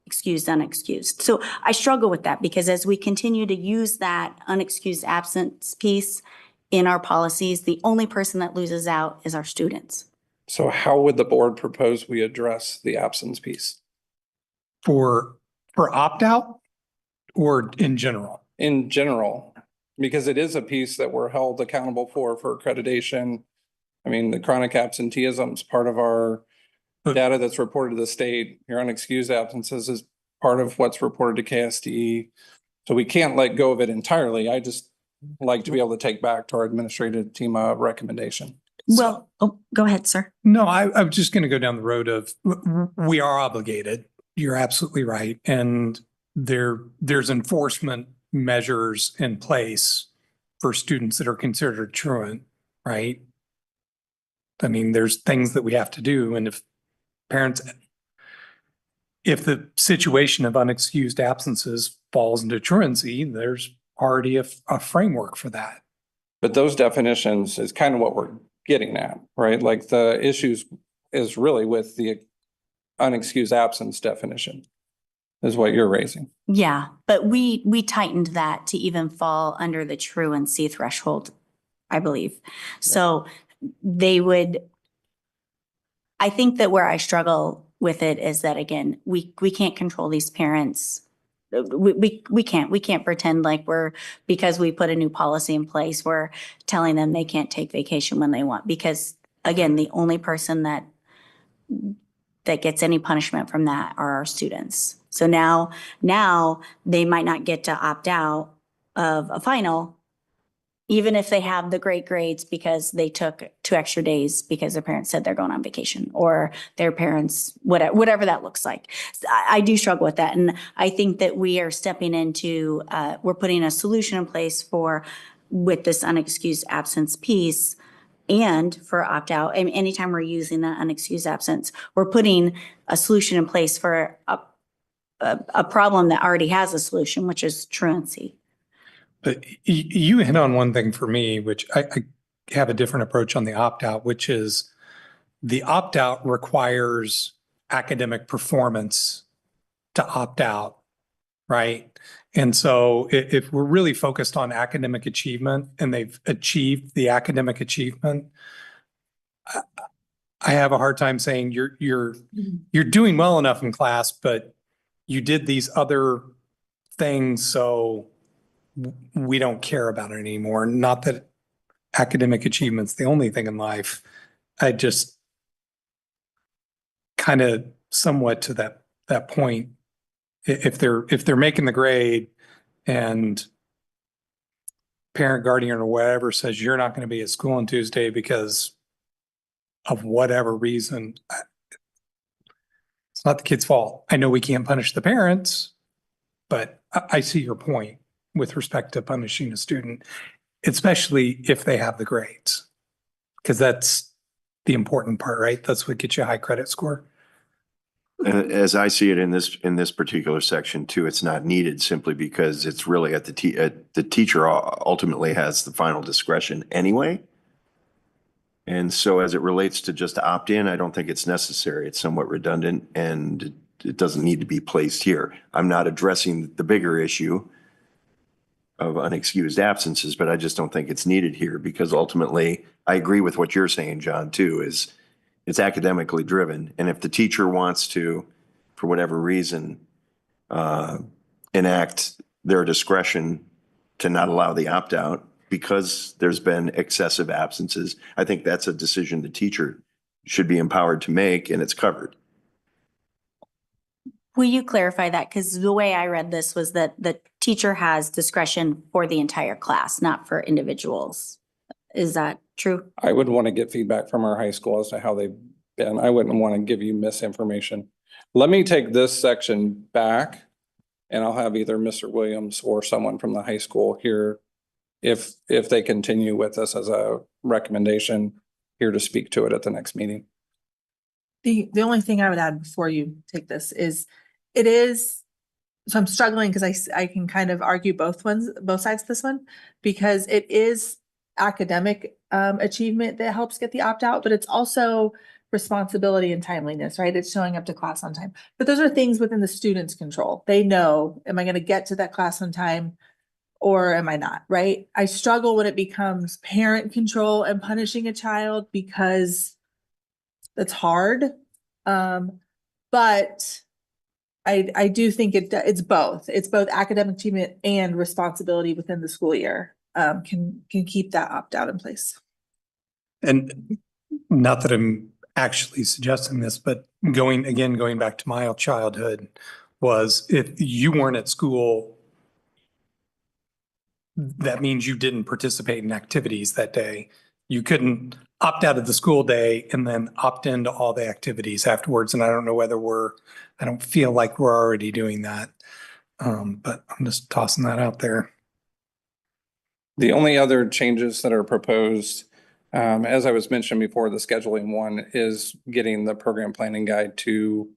excused, unexcused. So I struggle with that, because as we continue to use that unexcused absence piece in our policies, the only person that loses out is our students. So how would the board propose we address the absence piece? For opt-out or in general? In general, because it is a piece that we're held accountable for accreditation. I mean, the chronic absenteeism is part of our data that's reported to the state. Your unexcused absences is part of what's reported to KSDE. So we can't let go of it entirely. I just like to be able to take back to our administrative team a recommendation. Well, go ahead, sir. No, I'm just going to go down the road of we are obligated. You're absolutely right. And there's enforcement measures in place for students that are considered truant, right? I mean, there's things that we have to do. And if the situation of unexcused absences falls into truancy, there's already a framework for that. But those definitions is kind of what we're getting at, right? Like the issues is really with the unexcused absence definition is what you're raising. Yeah, but we tightened that to even fall under the truancy threshold, I believe. So I think that where I struggle with it is that, again, we can't control these parents. We can't pretend like because we put a new policy in place, we're telling them they can't take vacation when they want, because again, the only person that gets any punishment from that are our students. So now they might not get to opt out of a final, even if they have the great grades because they took 2 extra days because their parents said they're going on vacation, or their parents, whatever that looks like. I do struggle with that. And I think that we are stepping into, we're putting a solution in place with this unexcused absence piece and for opt-out. And anytime we're using that unexcused absence, we're putting a solution in place for a problem that already has a solution, which is truancy. But you hit on one thing for me, which I have a different approach on the opt-out, which is the opt-out requires academic performance to opt out, right? And so if we're really focused on academic achievement and they've achieved the academic achievement, I have a hard time saying you're doing well enough in class, but you did these other things, so we don't care about it anymore. Not that academic achievement's the only thing in life. I just kind of somewhat to that point. If they're making the grade and parent, guardian, or whatever says you're not going to be at school on Tuesday because of whatever reason, it's not the kid's fault. I know we can't punish the parents, but I see your point with respect to punishing a student, especially if they have the grades, because that's the important part, right? That's what gets you a high credit score. As I see it in this particular section too, it's not needed simply because it's really at the teacher ultimately has the final discretion anyway. And so as it relates to just opt-in, I don't think it's necessary. It's somewhat redundant and it doesn't need to be placed here. I'm not addressing the bigger issue of unexcused absences, but I just don't think it's needed here because ultimately I agree with what you're saying, John, too, is it's academically driven. And if the teacher wants to, for whatever reason, enact their discretion to not allow the opt-out because there's been excessive absences, I think that's a decision the teacher should be empowered to make, and it's covered. Will you clarify that? Because the way I read this was that the teacher has discretion for the entire class, not for individuals. Is that true? I would want to get feedback from our high school as to how they've been. I wouldn't want to give you misinformation. Let me take this section back and I'll have either Mr. Williams or someone from the high school here if they continue with this as a recommendation here to speak to it at the next meeting. The only thing I would add before you take this is it is, so I'm struggling because I can kind of argue both sides of this one, because it is academic achievement that helps get the opt-out, but it's also responsibility and timeliness, right? It's showing up to class on time. But those are things within the student's control. They know, am I going to get to that class on time or am I not, right? I struggle when it becomes parent control and punishing a child because that's hard. But I do think it's both. It's both academic achievement and responsibility within the school year can keep that opt-out in place. And not that I'm actually suggesting this, but going back to my childhood, was if you weren't at school, that means you didn't participate in activities that day. You couldn't opt out of the school day and then opt into all the activities afterwards. And I don't know whether I don't feel like we're already doing that. But I'm just tossing that out there. The only other changes that are proposed, as I was mentioned before, the scheduling one is getting the program planning guide to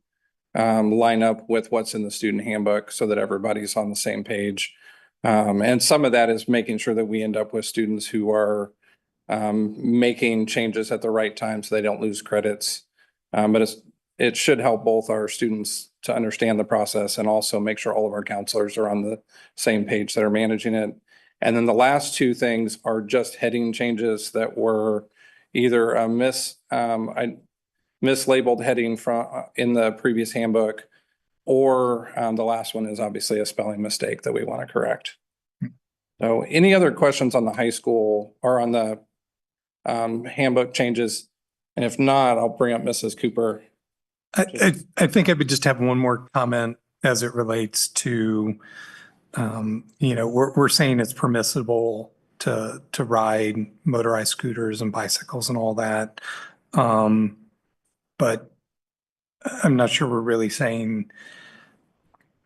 line up with what's in the student handbook so that everybody's on the same page. And some of that is making sure that we end up with students who are making changes at the right time so they don't lose credits. But it should help both our students to understand the process and also make sure all of our counselors are on the same page that are managing it. And then the last two things are just heading changes that were either mislabeled heading from in the previous handbook, or the last one is obviously a spelling mistake that we want to correct. So any other questions on the high school or on the handbook changes? And if not, I'll bring up Mrs. Cooper. I think I would just have one more comment as it relates to, we're saying it's permissible to ride motorized scooters and bicycles and all that. But I'm not sure we're really saying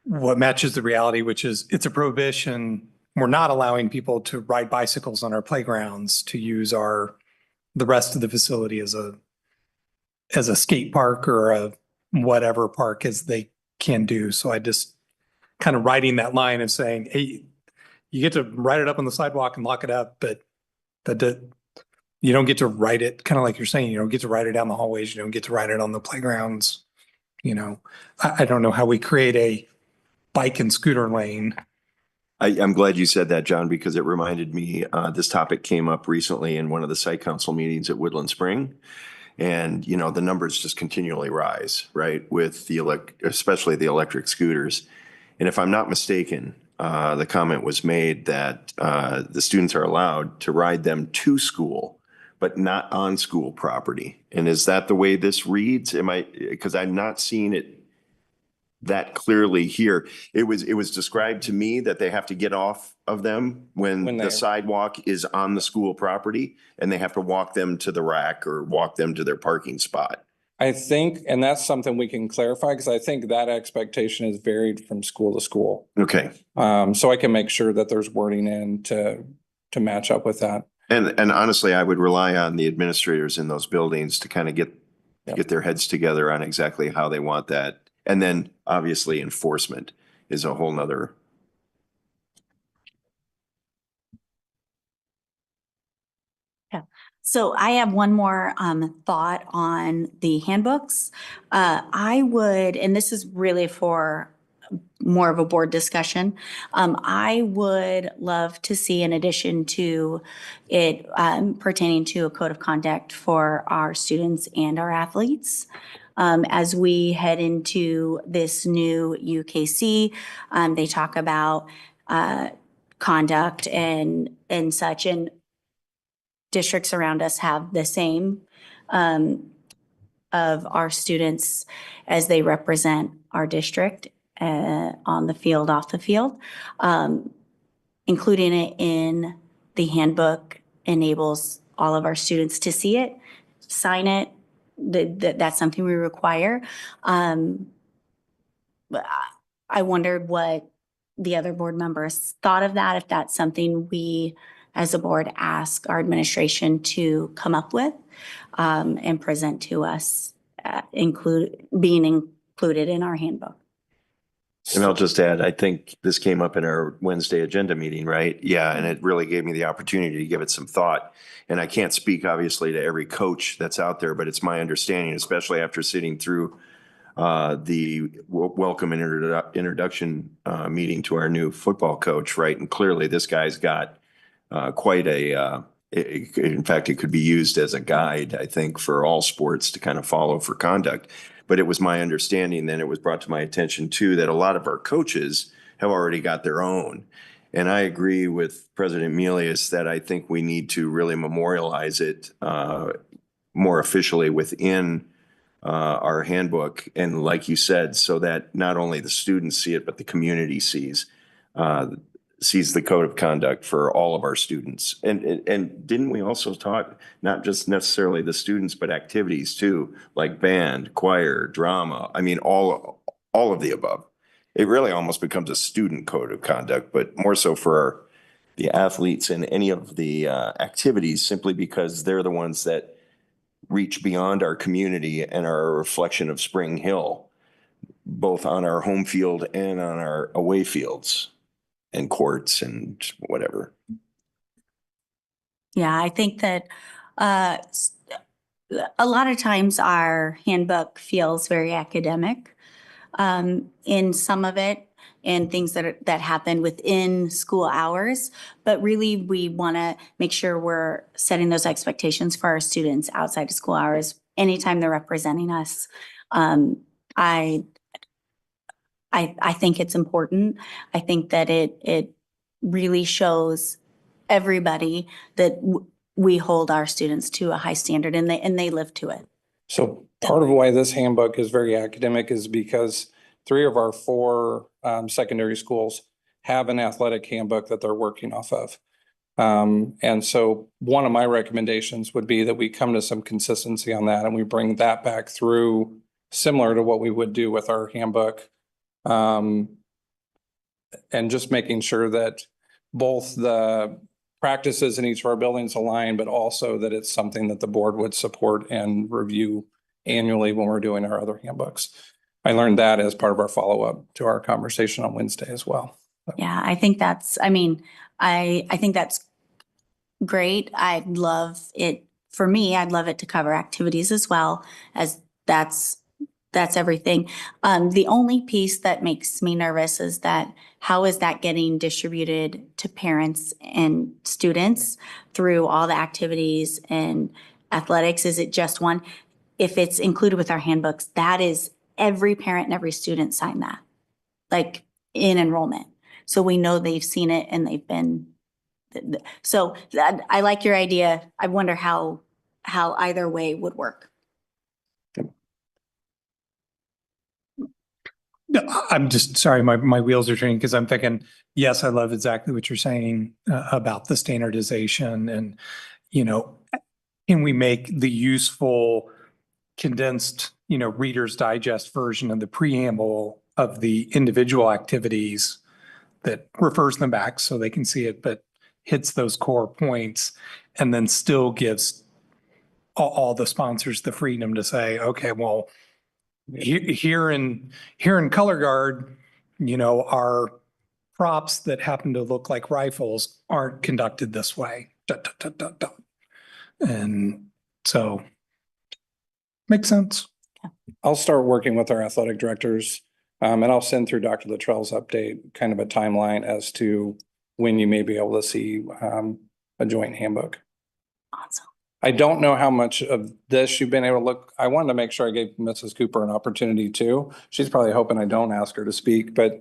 what matches the reality, which is it's a prohibition. We're not allowing people to ride bicycles on our playgrounds, to use the rest of the facility as a skate park or a whatever park as they can do. So I just kind of riding that line of saying, hey, you get to ride it up on the sidewalk and lock it up, but you don't get to ride it, kind of like you're saying, you don't get to ride it down the hallways. You don't get to ride it on the playgrounds. I don't know how we create a bike and scooter lane. I'm glad you said that, John, because it reminded me, this topic came up recently in one of the site council meetings at Woodland Spring. And, the numbers just continually rise, right, with especially the electric scooters. And if I'm not mistaken, the comment was made that the students are allowed to ride them to school, but not on school property. And is that the way this reads? Because I'm not seeing it that clearly here. It was described to me that they have to get off of them when the sidewalk is on the school property, and they have to walk them to the rack or walk them to their parking spot. I think, and that's something we can clarify, because I think that expectation is varied from school to school. Okay. So I can make sure that there's wording in to match up with that. And honestly, I would rely on the administrators in those buildings to kind of get their heads together on exactly how they want that. And then obviously enforcement is a whole nother. So I have one more thought on the handbooks. I would, and this is really for more of a board discussion. I would love to see, in addition to it pertaining to a code of conduct for our students and our athletes, as we head into this new UKC, they talk about conduct and such, and districts around us have the same of our students as they represent our district on the field, off the field. Including it in the handbook enables all of our students to see it, sign it. That's something we require. But I wondered what the other board members thought of that, if that's something we as a board ask our administration to come up with and present to us, being included in our handbook. And I'll just add, I think this came up in our Wednesday agenda meeting, right? Yeah, and it really gave me the opportunity to give it some thought. And I can't speak obviously to every coach that's out there, but it's my understanding, especially after sitting through the welcome and introduction meeting to our new football coach, right? And clearly this guy's got quite in fact, it could be used as a guide, I think, for all sports to kind of follow for conduct. But it was my understanding, then it was brought to my attention too, that a lot of our coaches have already got their own. And I agree with President Melius that I think we need to really memorialize it more officially within our handbook. And like you said, so that not only the students see it, but the community sees the code of conduct for all of our students. And didn't we also talk, not just necessarily the students, but activities too, like band, choir, drama. I mean, all of the above. It really almost becomes a student code of conduct, but more so for the athletes and any of the activities, simply because they're the ones that reach beyond our community and are a reflection of Spring Hill, both on our home field and on our away fields and courts and whatever. Yeah, I think that a lot of times our handbook feels very academic in some of it, and things that happen within school hours. But really, we want to make sure we're setting those expectations for our students outside of school hours, anytime they're representing us. I think it's important. I think that it really shows everybody that we hold our students to a high standard, and they live to it. So part of why this handbook is very academic is because 3 of our 4 secondary schools have an athletic handbook that they're working off of. And so one of my recommendations would be that we come to some consistency on that and we bring that back through similar to what we would do with our handbook. And just making sure that both the practices in each of our buildings align, but also that it's something that the board would support and review annually when we're doing our other handbooks. I learned that as part of our follow-up to our conversation on Wednesday as well. Yeah, I think that's, I mean, I think that's great. I'd love it, for me, I'd love it to cover activities as well, as that's everything. The only piece that makes me nervous is that how is that getting distributed to parents and students through all the activities and athletics? Is it just one? If it's included with our handbooks, that is every parent and every student sign that, like in enrollment. So we know they've seen it and they've been, so I like your idea. I wonder how either way would work. No, I'm just sorry, my wheels are turning because I'm thinking, yes, I love exactly what you're saying about the standardization and, can we make the useful condensed, Reader's Digest version of the preamble of the individual activities that refers them back so they can see it, but hits those core points and then still gives all the sponsors the freedom to say, okay, well, here in color guard, our props that happen to look like rifles aren't conducted this way. And so makes sense. I'll start working with our athletic directors, and I'll send through Dr. Luttrell's update, kind of a timeline as to when you may be able to see a joint handbook. Awesome. I don't know how much of this you've been able to look. I wanted to make sure I gave Mrs. Cooper an opportunity too. She's probably hoping I don't ask her to speak, but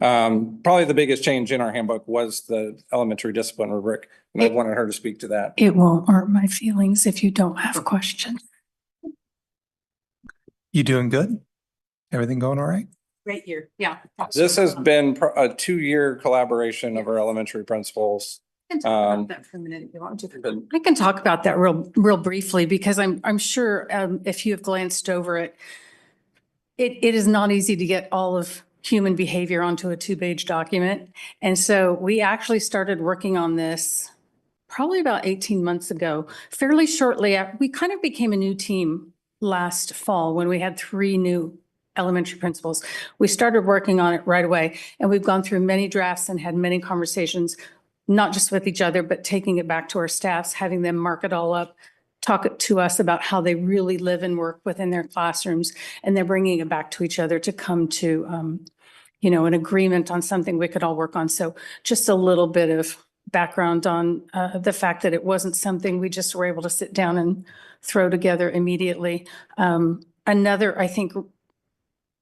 probably the biggest change in our handbook was the elementary discipline rubric. And I wanted her to speak to that. It won't hurt my feelings if you don't have questions. You doing good? Everything going all right? Great year. Yeah. This has been a 2-year collaboration of our elementary principals. That for a minute if you want to. I can talk about that real briefly because I'm sure if you have glanced over it, it is not easy to get all of human behavior onto a 2-page document. And so we actually started working on this probably about 18 months ago, fairly shortly. We kind of became a new team last fall when we had 3 new elementary principals. We started working on it right away, and we've gone through many drafts and had many conversations, not just with each other, but taking it back to our staffs, having them mark it all up, talk to us about how they really live and work within their classrooms, and then bringing it back to each other to come to, an agreement on something we could all work on. So just a little bit of background on the fact that it wasn't something we just were able to sit down and throw together immediately. Another, I think,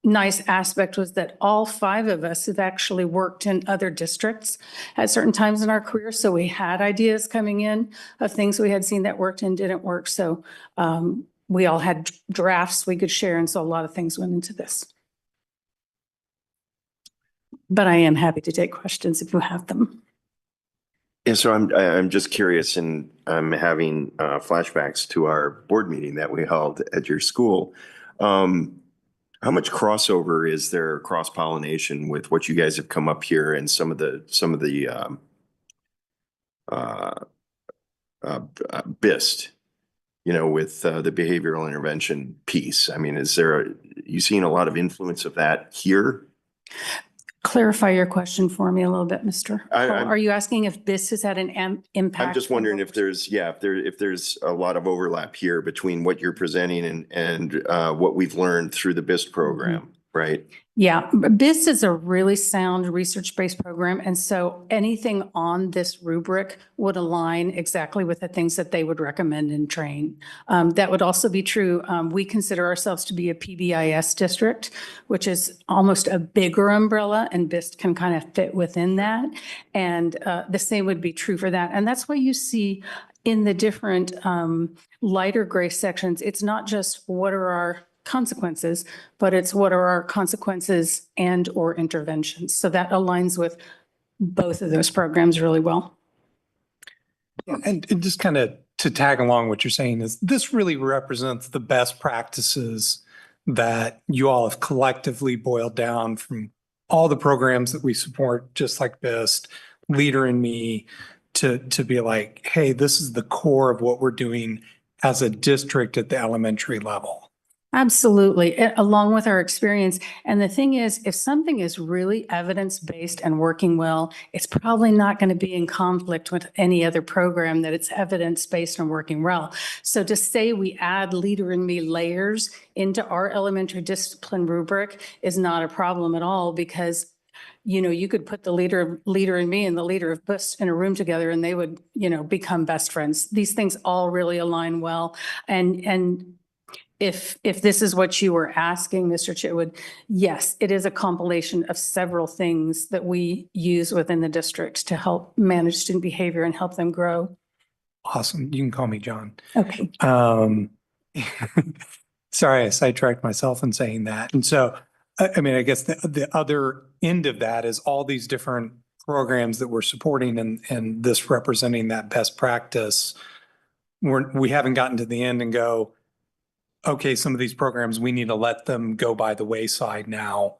nice aspect was that all 5 of us have actually worked in other districts at certain times in our career. So we had ideas coming in of things we had seen that worked and didn't work. So we all had drafts we could share. And so a lot of things went into this. But I am happy to take questions if you have them. Yeah, so I'm just curious, and I'm having flashbacks to our board meeting that we held at your school. How much crossover is there, cross-pollination with what you guys have come up here and some of the BIST, with the behavioral intervention piece? I mean, you seeing a lot of influence of that here? Clarify your question for me a little bit, Mr. I'm- Are you asking if this has had an impact? I'm just wondering if there's a lot of overlap here between what you're presenting and what we've learned through the BIST program, right? Yeah, BIST is a really sound research-based program. And so anything on this rubric would align exactly with the things that they would recommend and train. That would also be true. We consider ourselves to be a PBIS district, which is almost a bigger umbrella, and BIST can kind of fit within that. And the same would be true for that. And that's why you see in the different lighter gray sections, it's not just what are our consequences, but it's what are our consequences and or interventions. So that aligns with both of those programs really well. And just kind of to tag along what you're saying is this really represents the best practices that you all have collectively boiled down from all the programs that we support, just like BIST, Leader in Me, to be like, hey, this is the core of what we're doing as a district at the elementary level. Absolutely, along with our experience. And the thing is, if something is really evidence-based and working well, it's probably not going to be in conflict with any other program that it's evidence-based and working well. So to say we add Leader in Me layers into our elementary discipline rubric is not a problem at all, because you could put the leader in me and the leader of BIST in a room together and they would, become best friends. These things all really align well. And if this is what you were asking, Mr. Chitwood, yes, it is a compilation of several things that we use within the district to help manage student behavior and help them grow. Awesome. You can call me John. Okay. Sorry, I sidetracked myself in saying that. And so, I mean, I guess the other end of that is all these different programs that we're supporting and this representing that best practice. We haven't gotten to the end and go, okay, some of these programs, we need to let them go by the wayside now.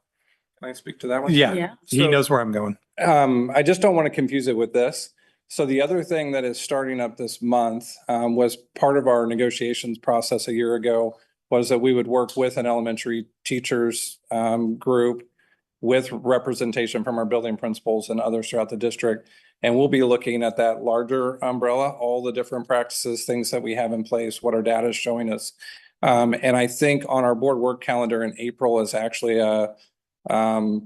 Can I speak to that one? Yeah, he knows where I'm going. I just don't want to confuse it with this. So the other thing that is starting up this month was part of our negotiations process a year ago, was that we would work with an elementary teachers group with representation from our building principals and others throughout the district. And we'll be looking at that larger umbrella, all the different practices, things that we have in place, what our data is showing us. And I think on our board work calendar in April is actually a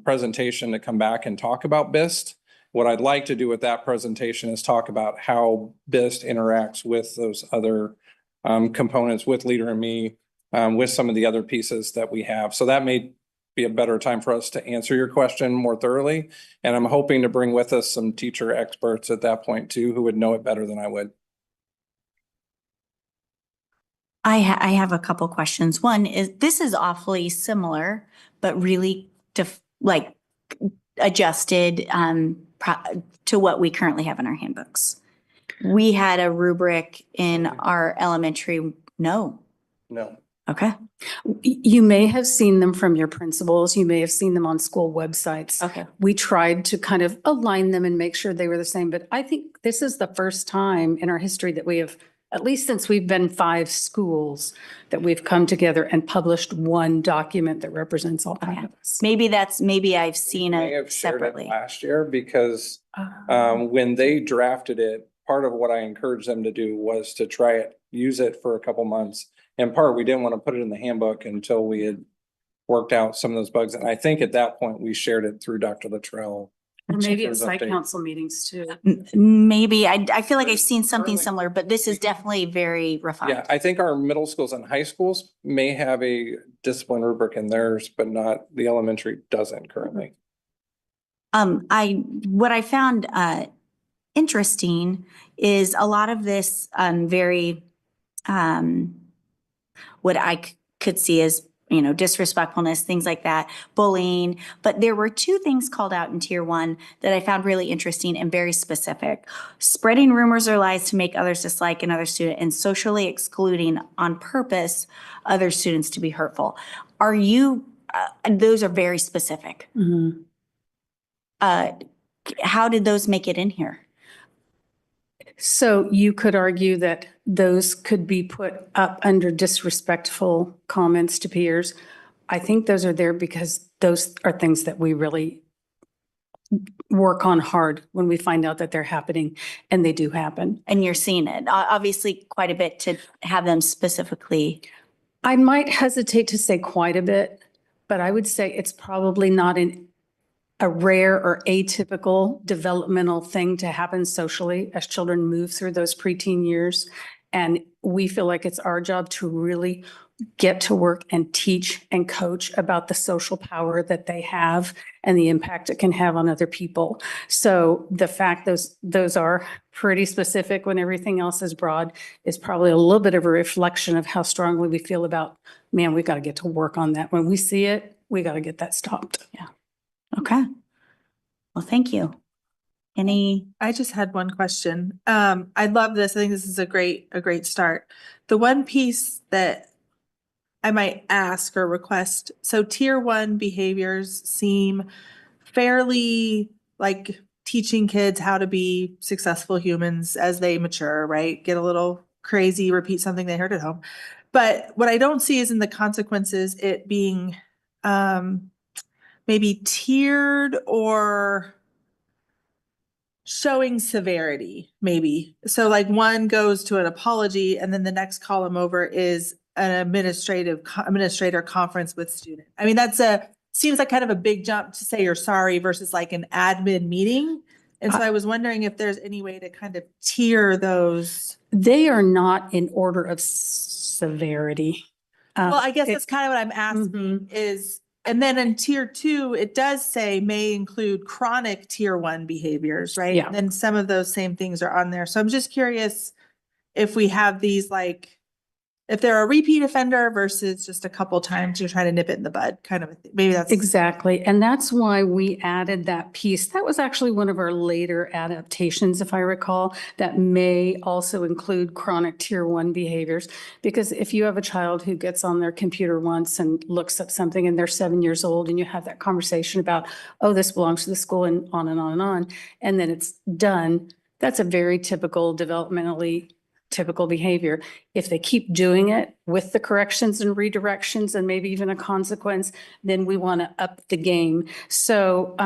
presentation to come back and talk about BIST. What I'd like to do with that presentation is talk about how BIST interacts with those other components, with Leader in Me, with some of the other pieces that we have. So that may be a better time for us to answer your question more thoroughly. And I'm hoping to bring with us some teacher experts at that point too, who would know it better than I would. I have a couple questions. One is, this is awfully similar, but really adjusted to what we currently have in our handbooks. We had a rubric in our elementary. No. Okay. You may have seen them from your principals. You may have seen them on school websites. Okay. We tried to kind of align them and make sure they were the same, but I think this is the first time in our history that we have, at least since we've been 5 schools, that we've come together and published one document that represents all 5 of us. Maybe I've seen May have it shared it separately. last year because when they drafted it, part of what I encouraged them to do was to try it, use it for a couple months. In part, we didn't want to put it in the handbook until we had worked out some of those bugs. And I think at that point, we shared it through Dr. Luttrell. Or maybe at There's site update. council meetings too. Maybe. I feel like I've seen something Certainly. similar, but this is definitely very refined. Yeah, I think our middle schools and high schools may have a discipline rubric in theirs, but not, the elementary doesn't currently. What I found interesting is a lot of this very what I could see as, disrespectfulness, things like that, bullying. But there were 2 things called out in Tier 1 that I found really interesting and very specific. Spreading rumors or lies to make others dislike another student and socially excluding on purpose other students to be hurtful. Those are very specific. Mhm. How did those make it in here? So you could argue that those could be put up under disrespectful comments to peers. I think those are there because those are things that we really work on hard when we find out that they're happening, and they do happen. And you're seeing it, obviously quite a bit to have them specifically. I might hesitate to say quite a bit, but I would say it's probably not a rare or atypical developmental thing to happen socially as children move through those preteen years. And we feel like it's our job to really get to work and teach and coach about the social power that they have and the impact it can have on other people. So the fact those are pretty specific when everything else is broad is probably a little bit of a reflection of how strongly we feel about, man, we've got to get to work on that. When we see it, we got to get that stopped. Yeah. Okay. Well, thank you. Any, I just had one question. I love this. I think this is a great start. The one piece that I might ask or request, so tier one behaviors seem fairly like teaching kids how to be successful humans as they mature, right? Get a little crazy, repeat something they heard at home. But what I don't see is in the consequences, it being maybe tiered or showing severity, maybe. So like one goes to an apology and then the next column over is an administrator conference with student. I mean, seems like kind of a big jump to say you're sorry versus like an admin meeting. And so I was wondering if there's any way to kind of tier those. They are not in order of severity. Well, I guess that's kind of what I'm asking is, and then in tier two, it does say may include chronic tier one behaviors, right? Yeah. And then some of those same things are on there. So I'm just curious if we have these like, if they're a repeat offender versus just a couple times you're trying to nip it in the bud, kind of a thing. Maybe that's Exactly. And that's why we added that piece. That was actually one of our later adaptations, if I recall, that may also include chronic tier one behaviors. Because if you have a child who gets on their computer once and looks up something and they're 7 years old and you have that conversation about, oh, this belongs to the school and on and on and on, and then it's done, that's a very typical developmentally typical behavior. If they keep doing it with the corrections and redirections and maybe even a consequence, then we want to up the game. So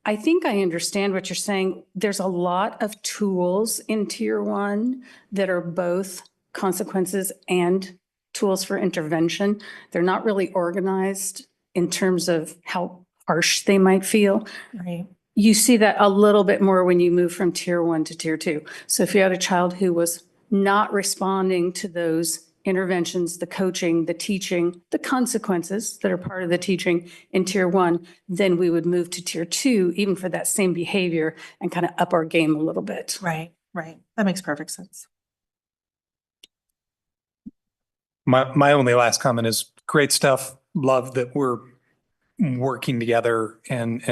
I think I understand what you're saying. There's a lot of tools in tier one that are both consequences and tools for intervention. They're not really organized in terms of how harsh they might feel. right. You see that a little bit more when you move from tier one to tier two. So if you had a child who was not responding to those interventions, the coaching, the teaching, the consequences that are part of the teaching in tier one, then we would move to tier two, even for that same behavior, and kind of up our game a little bit. Right. That makes perfect sense. My only last comment is great stuff. Love that we're working together and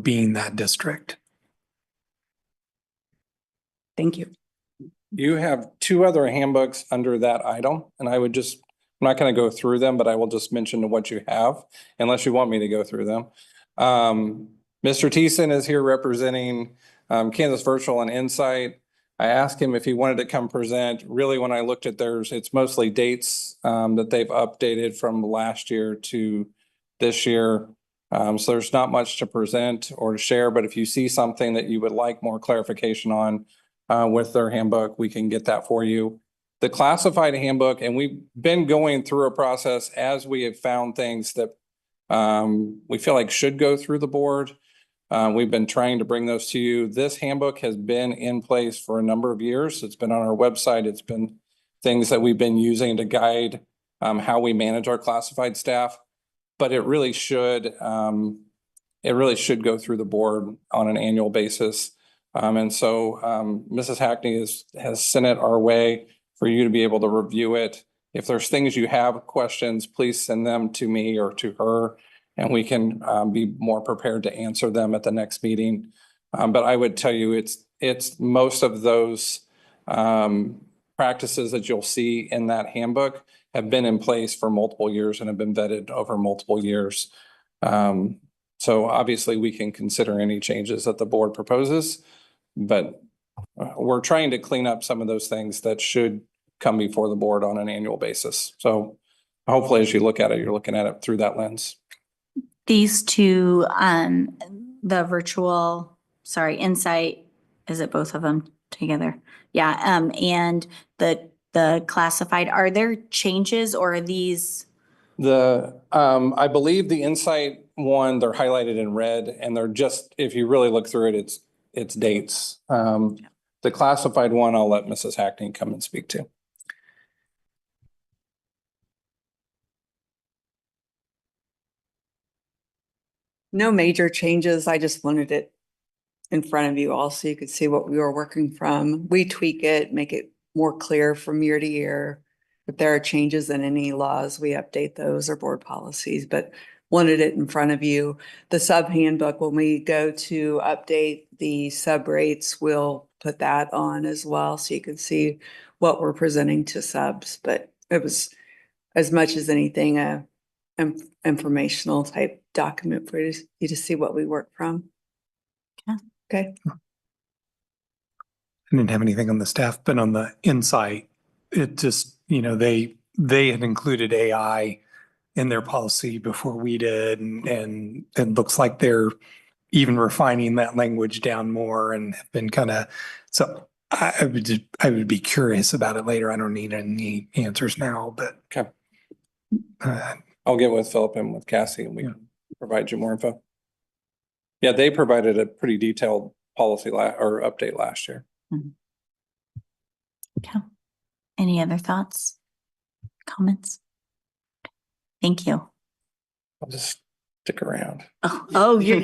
being that district. Thank you. You have two other handbooks under that item, and I'm not going to go through them, but I will just mention what you have, unless you want me to go through them. Mr. Thiessen is here representing Kansas Virtual and Insight. I asked him if he wanted to come present. Really, when I looked at theirs, it's mostly dates that they've updated from last year to this year. So there's not much to present or to share, but if you see something that you would like more clarification on with their handbook, we can get that for you. The classified handbook, and we've been going through a process as we have found things that we feel like should go through the board. We've been trying to bring those to you. This handbook has been in place for a number of years. It's been on our website. It's been things that we've been using to guide how we manage our classified staff. But it really should go through the board on an annual basis. And so Mrs. Hackney has sent it our way for you to be able to review it. If there's things you have questions, please send them to me or to her, and we can be more prepared to answer them at the next meeting. But I would tell you, it's most of those practices that you'll see in that handbook have been in place for multiple years and have been vetted over multiple years. So obviously we can consider any changes that the board proposes, but we're trying to clean up some of those things that should come before the board on an annual basis. So hopefully as you look at it, you're looking at it through that lens. these two, Insight, is it both of them together? Yeah, and the classified, are there changes or are these? I believe the Insight one, they're highlighted in red, and they're just, if you really look through it, it's dates. The classified one, I'll let Mrs. Hackney come and speak to. No major changes. I just wanted it in front of you all so you could see what we were working from. We tweak it, make it more clear from year to year. If there are changes in any laws, we update those or board policies. But wanted it in front of you. The sub handbook, when we go to update the sub rates, we'll put that on as well, so you can see what we're presenting to subs. But it was, as much as anything, a informational type document for you to see what we work from. Yeah. Okay. I didn't have anything on the staff, but on the insight, it just, they had included AI in their policy before we did, and it looks like they're even refining that language down more and have been so I would be curious about it later. I don't need any answers now, but. Okay. Uh, I'll get with Philip and with Cassie and we can provide you more info. Yeah, they provided a pretty detailed policy or update last year. Okay. Any other thoughts, comments? Thank you. I'll just stick around. Oh, your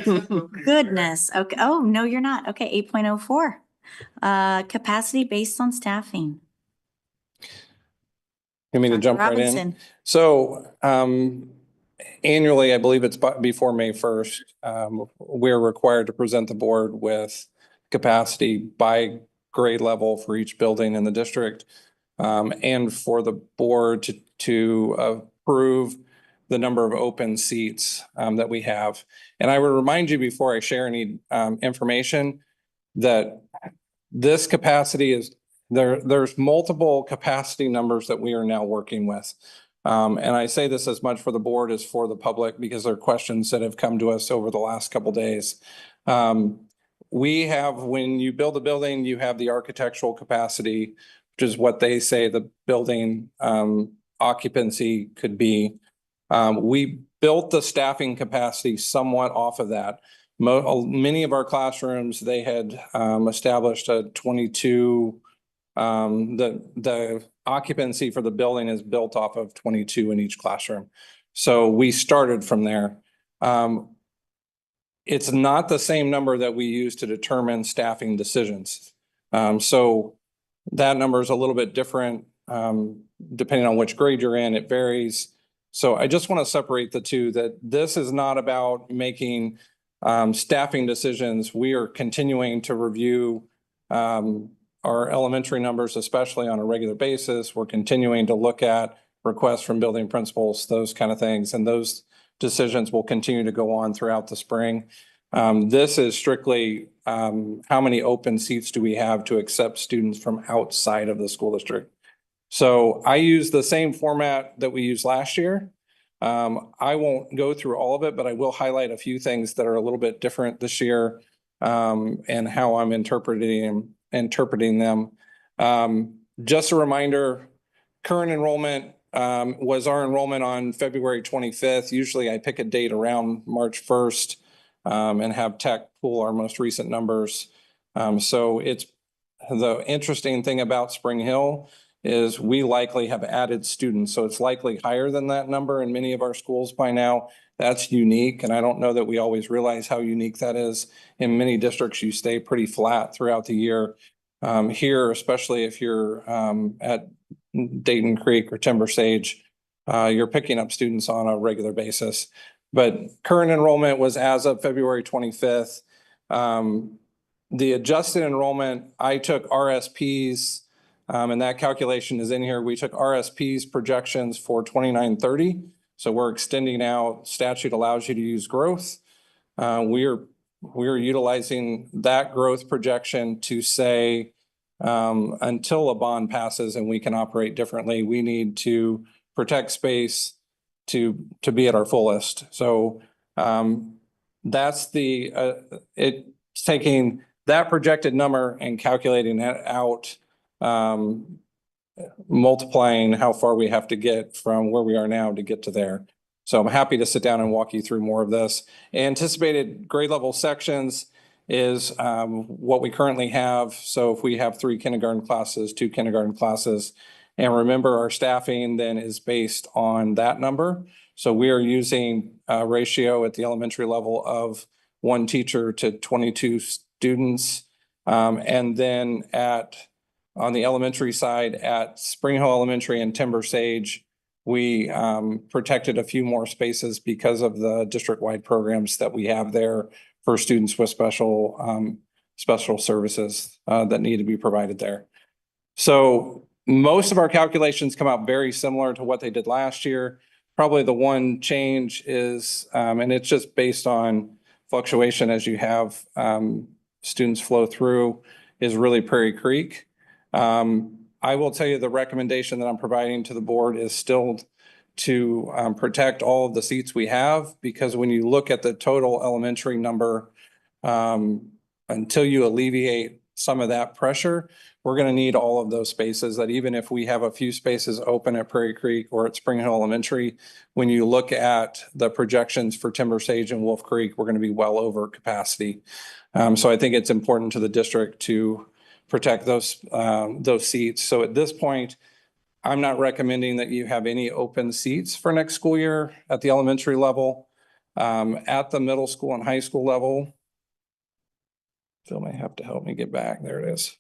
goodness. Okay. Oh, no, you're not. Okay. 8.04. Capacity based on staffing. You mean to Dr. jump right in? Robinson. So annually, I believe it's before May 1st, we're required to present the board with capacity by grade level for each building in the district, and for the board to approve the number of open seats that we have. And I would remind you before I share any information that this capacity is there's multiple capacity numbers that we are now working with. And I say this as much for the board as for the public because there are questions that have come to us over the last couple of days. We have, when you build a building, you have the architectural capacity, which is what they say the building occupancy could be. We built the staffing capacity somewhat off of that. Many of our classrooms, they had established a 22, the occupancy for the building is built off of 22 in each classroom. So we started from there. It's not the same number that we use to determine staffing decisions. So that number is a little bit different depending on which grade you're in, it varies. So I just want to separate the two, that this is not about making staffing decisions. We are continuing to review our elementary numbers, especially on a regular basis. We're continuing to look at requests from building principals, those kind of things. And those decisions will continue to go on throughout the spring. This is strictly how many open seats do we have to accept students from outside of the school district. So I use the same format that we used last year. I won't go through all of it, but I will highlight a few things that are a little bit different this year and how I'm interpreting them. Just a reminder, current enrollment was our enrollment on February 25th. Usually I pick a date around March 1st and have tech pull our most recent numbers. So it's the interesting thing about Spring Hill is we likely have added students. So it's likely higher than that number in many of our schools by now. That's unique. And I don't know that we always realize how unique that is. In many districts, you stay pretty flat throughout the year. Here, especially if you're at Dayton Creek or Timber Sage, you're picking up students on a regular basis. But current enrollment was as of February 25th. The adjusted enrollment, I took RSPs, and that calculation is in here. We took RSPs projections for 29-30. So we're extending out, statute allows you to use growth. We're utilizing that growth projection to say, until a bond passes and we can operate differently, we need to protect space to be at our fullest. So that's it's taking that projected number and calculating that out, multiplying how far we have to get from where we are now to get to there. So I'm happy to sit down and walk you through more of this. Anticipated grade level sections is what we currently have. So if we have 3 kindergarten classes, 2 kindergarten classes, and remember our staffing then is based on that number. So we are using a ratio at the elementary level of 1 teacher to 22 students. And then on the elementary side at Spring Hill Elementary and Timber Sage, We protected a few more spaces because of the district-wide programs that we have there for students with special services that need to be provided there. So most of our calculations come out very similar to what they did last year. Probably the one change is, and it's just based on fluctuation as you have students flow through, is really Prairie Creek. I will tell you the recommendation that I'm providing to the board is still to protect all of the seats we have, because when you look at the total elementary number, until you alleviate some of that pressure, we're going to need all of those spaces. That even if we have a few spaces open at Prairie Creek or at Spring Hill Elementary, when you look at the projections for Timber Sage and Wolf Creek, we're going to be well over capacity. So I think it's important to the district to protect those seats. So at this point, I'm not recommending that you have any open seats for next school year at the elementary level. At the middle school and high school level, Phil may have to help me get back. There it is.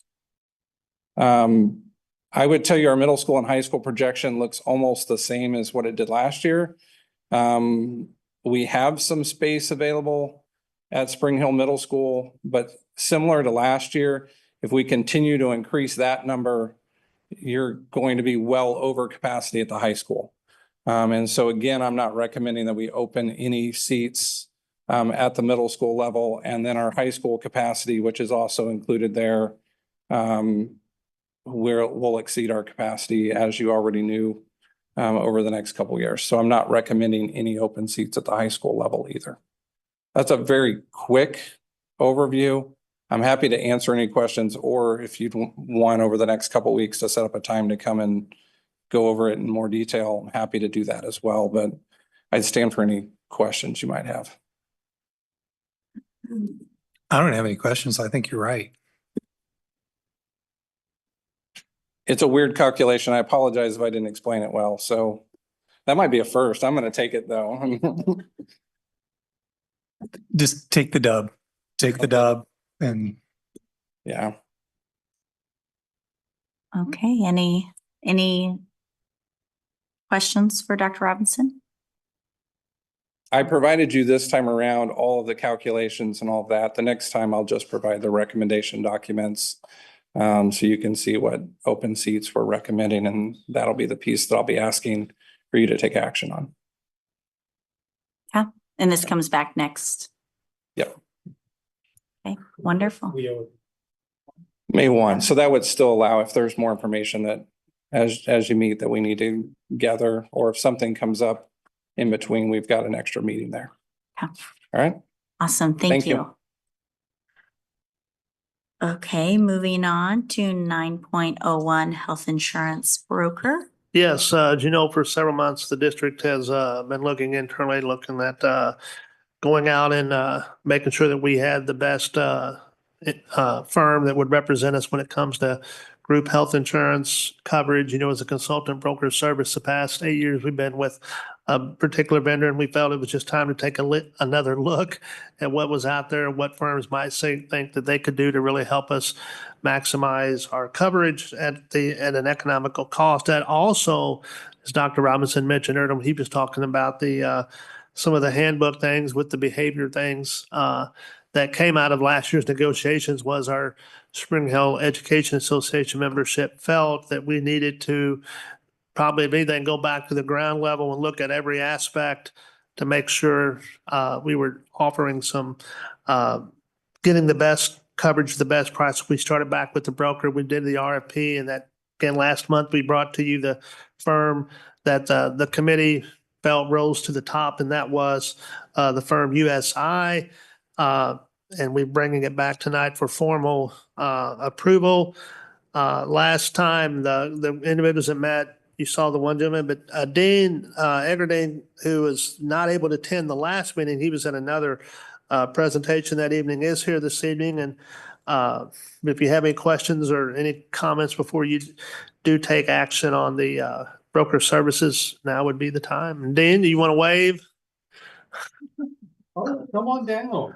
I would tell you our middle school and high school projection looks almost the same as what it did last year. We have some space available at Spring Hill Middle School, but similar to last year, if we continue to increase that number, you're going to be well over capacity at the high school. And so again, I'm not recommending that we open any seats at the middle school level, and then our high school capacity, which is also included there, we'll exceed our capacity, as you already knew, over the next couple of years. So I'm not recommending any open seats at the high school level either. That's a very quick overview. I'm happy to answer any questions, or if you'd want over the next couple of weeks to set up a time to come and go over it in more detail, I'm happy to do that as well. But I'd stand for any questions you might have. I don't have any questions. I think you're right. It's a weird calculation. I apologize if I didn't explain it well. So that might be a first. I'm going to take it though. Just take the dub. Take the dub and Yeah. Okay, any questions for Dr. Robinson? I provided you this time around all of the calculations and all of that. The next time I'll just provide the recommendation documents. So you can see what open seats we're recommending, and that'll be the piece that I'll be asking for you to take action on. Yeah, and this comes back next. Yep. Okay, wonderful. May 1. So that would still allow, if there's more information that as you meet that we need to gather, or if something comes up in between, we've got an extra meeting there. Yeah. All right. Awesome. Thank you. Okay, moving on to 9.01 health insurance broker. Yes, as you know, for several months, the district has been looking internally, looking at going out and making sure that we had the best firm that would represent us when it comes to group health insurance coverage. You know, as a consultant broker service, the past 8 years, we've been with a particular vendor, and we felt it was just time to take another look at what was out there, what firms might think that they could do to really help us maximize our coverage at an economical cost. That also, as Dr. Robinson mentioned earlier, he was talking about the some of the handbook things with the behavior things that came out of last year's negotiations. Was our Spring Hill Education Association membership felt that we needed to probably, if anything, go back to the ground level and look at every aspect to make sure we were offering some, getting the best coverage, the best price. We started back with the broker. We did the RFP, and that, again, last month, we brought to you the firm that the committee felt rose to the top, and that was the firm USI. And we're bringing it back tonight for formal approval. Last time, the individuals that met, you saw the one gentleman, but Dean Eggerding, who was not able to attend the last meeting, he was at another presentation that evening, is here this evening. And if you have any questions or any comments before you do take action on the broker services, now would be the time. And Dean, do you want to wave? oh, come on down.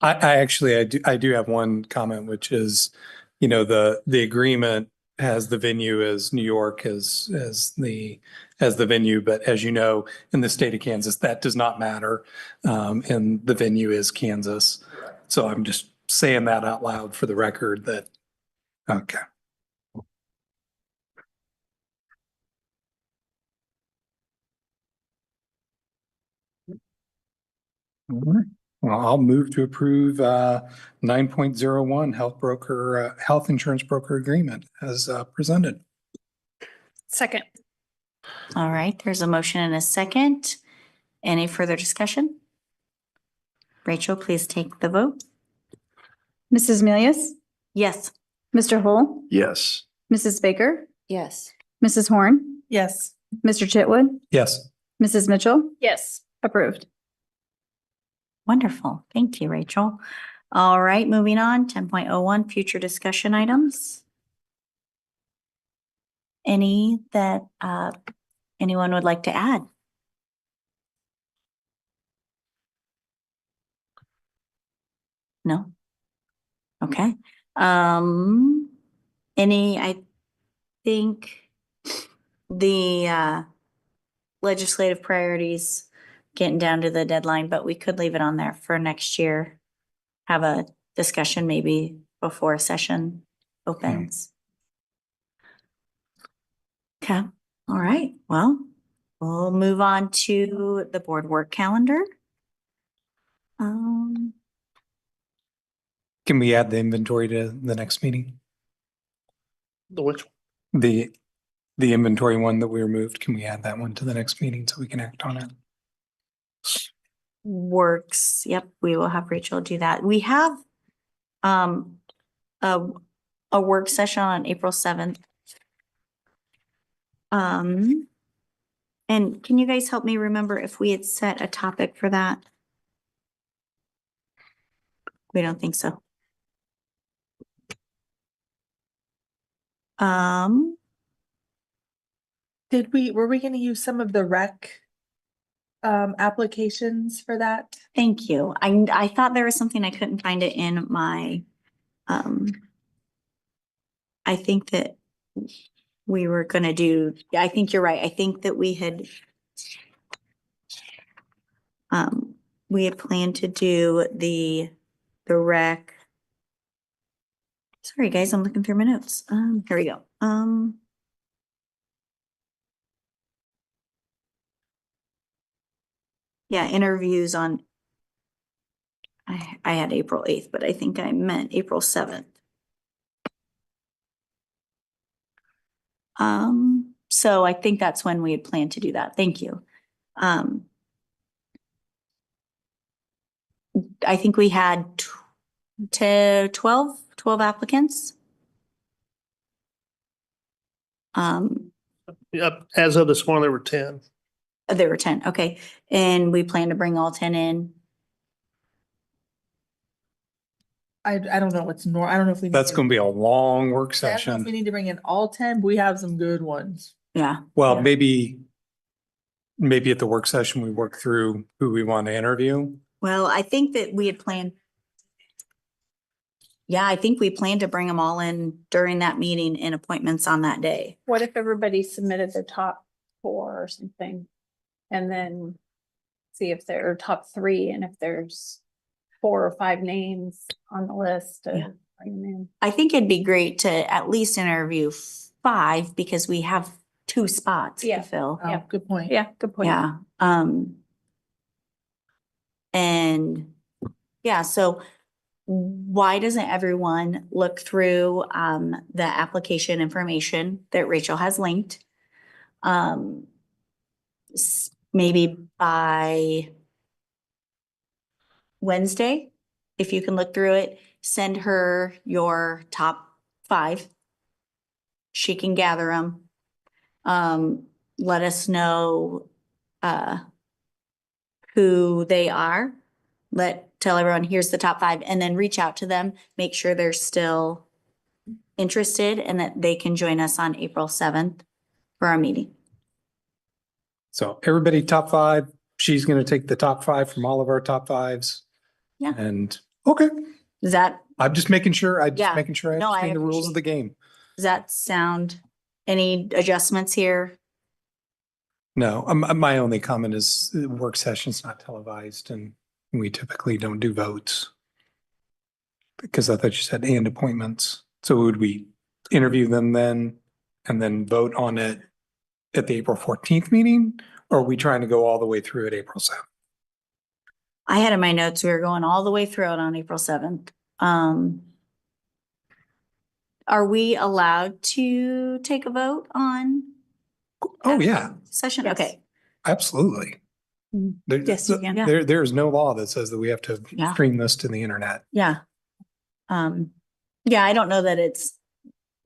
I do have one comment, which is, you know, the agreement has the venue as New York as the venue. But as you know, in the state of Kansas, that does not matter. And the venue is Kansas. So I'm just saying that out loud for the record that, okay. All right. Well, I'll move to approve 9.01 health insurance broker agreement as presented. Second. All right, there's a motion and a second. Any further discussion? Rachel, please take the vote. Mrs. Milius, Yes. Mr. Hole, Yes. Mrs. Baker, Yes. Mrs. Horn, Yes. Mr. Chitwood, Yes. Mrs. Mitchell, Yes. approved. Wonderful. Thank you, Rachel. All right, moving on, 10.01, future discussion items. Any that anyone would like to add? No? Okay. I think the legislative priorities getting down to the deadline, but we could leave it on there for next year. Have a discussion maybe before a session opens. Okay, all right, well, we'll move on to the board work calendar. Can we add the inventory to the next meeting? The which, The inventory one that we removed, can we add that one to the next meeting so we can act on it? Works, yep, we will have Rachel do that. We have a work session on April 7th. And can you guys help me remember if we had set a topic for that? We don't think so. Were we gonna use some of the rec applications for that? Thank you. I thought there was something, I couldn't find it in my, I think that we were gonna do, I think you're right. I think that we had planned to do the rec. Sorry, guys, I'm looking through my notes. Here we go. Yeah, interviews on, I had April 8th, but I think I meant April 7th. So I think that's when we had planned to do that. Thank you. I think we had 12 applicants. yep, as of this morning, there were 10. There were 10, okay. And we plan to bring all 10 in. I don't know I don't know if we. That's gonna be a long work I don't know if we session. need to bring in all 10, but we have some good ones. Yeah. Well, Yeah. maybe at the work session, we work through who we want to interview. Well, I think that we had planned. Yeah, I think we planned to bring them all in during that meeting and appointments on that day. What if everybody submitted their top 4 or something? And then see if they're top 3 and if there's 4 or 5 names on the list to Yeah. bring them in. I think it'd be great to at least interview 5 because we have 2 spots Yeah. to fill. Oh, good point. Yeah, good point. Yeah, and yeah, so why doesn't everyone look through the application information that Rachel has linked? Maybe by Wednesday, if you can look through it, send her your top 5. She can gather them. Let us know who they are. Tell everyone, here's the top 5, and then reach out to them, make sure they're still interested and that they can join us on April 7th for our meeting. So everybody top 5, she's gonna take the top 5 from all of our top 5s. Yeah. And, okay, Is that, I'm just making sure, Yeah. I No, I understand the rules of the game. Does that sound, any adjustments here? No, my only comment is the work session's not televised and we typically don't do votes. Because I thought you said and appointments. So would we interview them then and then vote on it at the April 14th meeting? Or are we trying to go all the way through at April 7th? I had in my notes, we were going all the way through it on April 7th. Are we allowed to take a vote on? Oh, yeah, Session, Yes. okay. absolutely. Mm. There- Yes, you can. Yeah. There's no law that says that we have to Yeah. stream this to the internet. Yeah. Yeah, I don't know that it's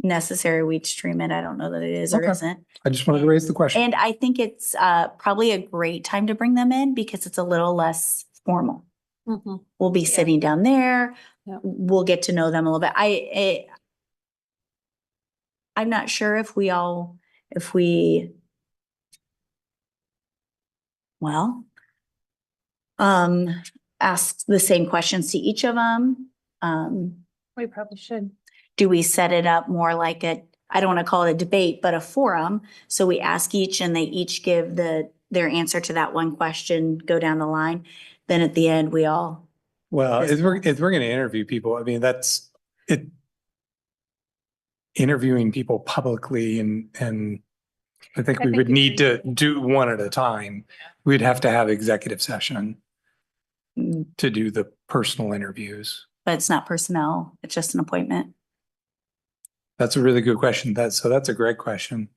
necessary we stream it. I don't know that it is or Okay. isn't. I just wanted to raise the question. And I think it's probably a great time to bring them in because it's a little less formal. Mhm. We'll be sitting down there. Yeah. We'll get to know them a little bit. I'm not sure if we well, ask the same questions to each of them. We probably should. Do we set it up more like I don't want to call it a debate, but a forum? So we ask each and they each give their answer to that one question, go down the line. Then at the end, we all, Well, This- if we're going to interview people, I mean, that's it. Interviewing people publicly and I think I we think would we need to should. do one at a time. We'd have to have executive session mm, to do the personal interviews. but it's not personnel, it's just an appointment. That's a really good question. That's a great question.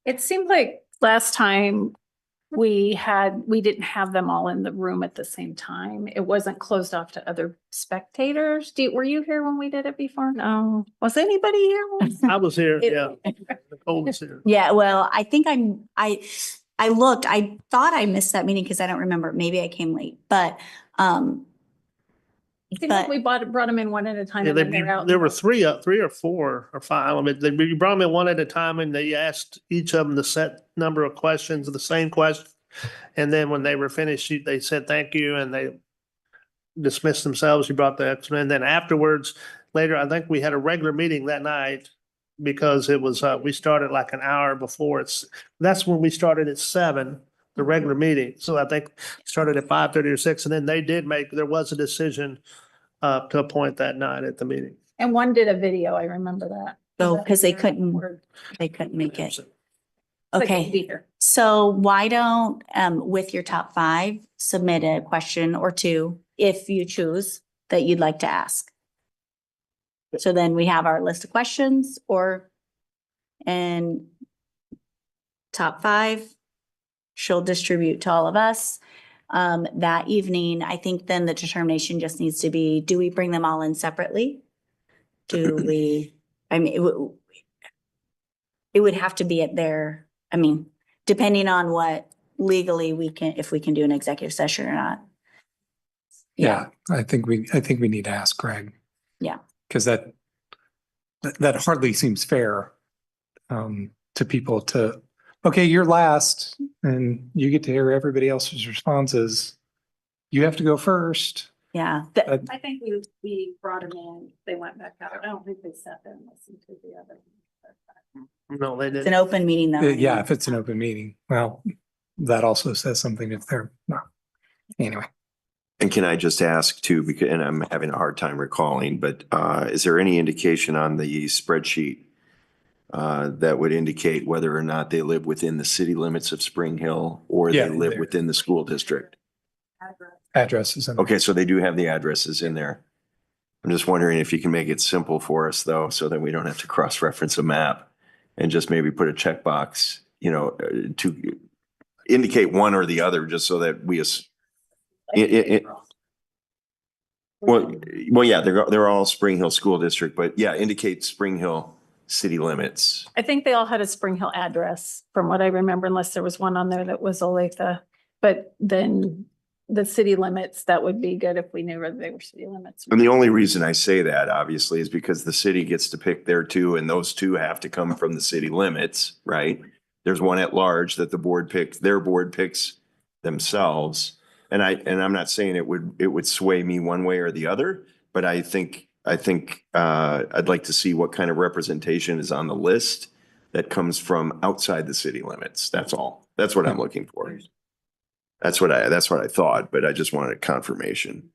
It seemed like last time we didn't have them all in the room at the same time. It wasn't closed off to other spectators. Were you here when we did it before? No. Was anybody here? I was here, It- yeah. Nicole was here. Yeah, well, I think I looked, I thought I missed that meeting because I don't remember. Maybe I came late, but, I think but we brought them in one at a time Yeah, and then they're out. there were three or four or five. I mean, you brought them in one at a time and they asked each of them the set number of questions, the same question. And then when they were finished, they said thank you and they dismissed themselves. You brought the expert. And then afterwards, later, I think we had a regular meeting that night because it was, we started like an hour before. That's when we started at 7, the regular meeting. So I think it started at 5:30 or 6. And then there was a decision to appoint that night at the meeting. And one did a video. I remember that. oh, because they couldn't make it. They Okay. couldn't be here. So why don't, with your top 5, submit a question or 2 if you choose that you'd like to ask. So then we have our list of questions and top 5, she'll distribute to all of us. That evening, I think then the determination just needs to be, do we bring them all in separately? I mean, it would have to be at their, I mean, depending on what legally if we can do an executive session or not. Yeah, I think we need to ask Greg. Yeah. Because that hardly seems fair to people to, okay, you're last and you get to hear everybody else's responses. You have to go first. Yeah. I think we brought them in. They went back out. I don't think they sat there and listened to the other. No, they It's an didn't. open meeting though. Yeah, if it's an open meeting. Well, that also says something if they're not. Anyway. And can I just ask too, because, and I'm having a hard time recalling, but is there any indication on the spreadsheet that would indicate whether or not they live within the city limits of Spring Hill or Yeah, they live there. within the school district? Addresses. And Okay, so they do have the addresses in there. I'm just wondering if you can make it simple for us though, so that we don't have to cross-reference a map and just maybe put a checkbox, to indicate one or the other, just so that we, well, yeah, they're all Spring Hill School District, but yeah, indicate Spring Hill city limits. I think they all had a Spring Hill address from what I remember, unless there was one on there that was Olathe. But then the city limits, that would be good if we knew whether they were city limits. And the only reason I say that obviously is because the city gets to pick their 2 and those 2 have to come from the city limits, right? There's one at large that their board picks themselves. And I'm not saying it would sway me one way or the other, but I think I think I'd like to see what kind of representation is on the list that comes from outside the city limits. That's all. That's what I'm looking for. That's what I thought, but I just wanted confirmation.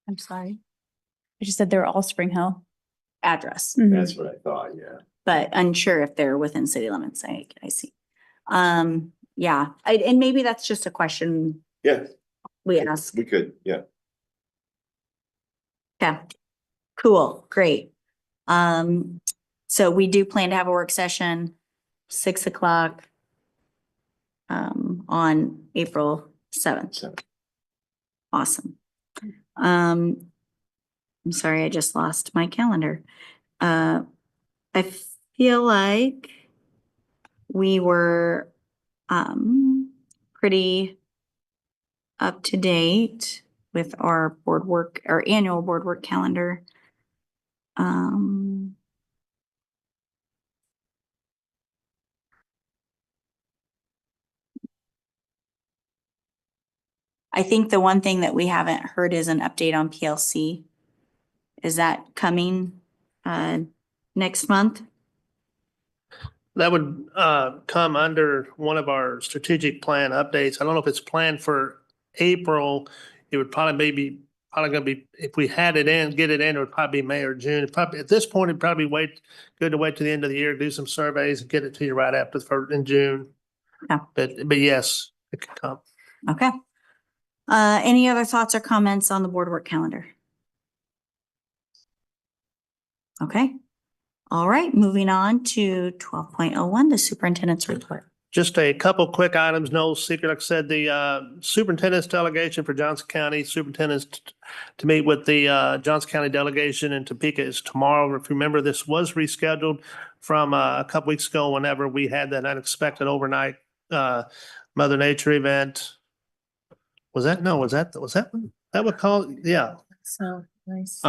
I'm sorry. I just said they're all Spring Hill. Address, That's what I thought, yeah. but unsure if they're within city limits. I see. Yeah, and maybe that's just a question Yeah, we ask. we could, yeah. Okay, cool, great. So we do plan to have a work session, 6 o'clock. On April 7th. Awesome. I'm sorry, I just lost my calendar. I feel like we were pretty up to date with our board work, our annual board work calendar. I think the one thing that we haven't heard is an update on PLC. Is that coming next month? That would come under one of our strategic plan updates. I don't know if it's planned for April. It would probably gonna be, if we had it in, get it in, it would probably be May or June. Probably at this point, it'd probably good to wait to the end of the year, do some surveys and get it to you right after in June. Yeah. But yes, it could come. Okay. Any other thoughts or comments on the board work calendar? Okay. All right, moving on to 12.01, the superintendent's report. Just a couple quick items, no secret. Like I said, the superintendent's delegation for Johnson County superintendents to meet with the Johnson County delegation in Topeka is tomorrow. If you remember, this was rescheduled from a couple weeks ago whenever we had that unexpected overnight Mother Nature event. Was that that would call? Yeah. So nice.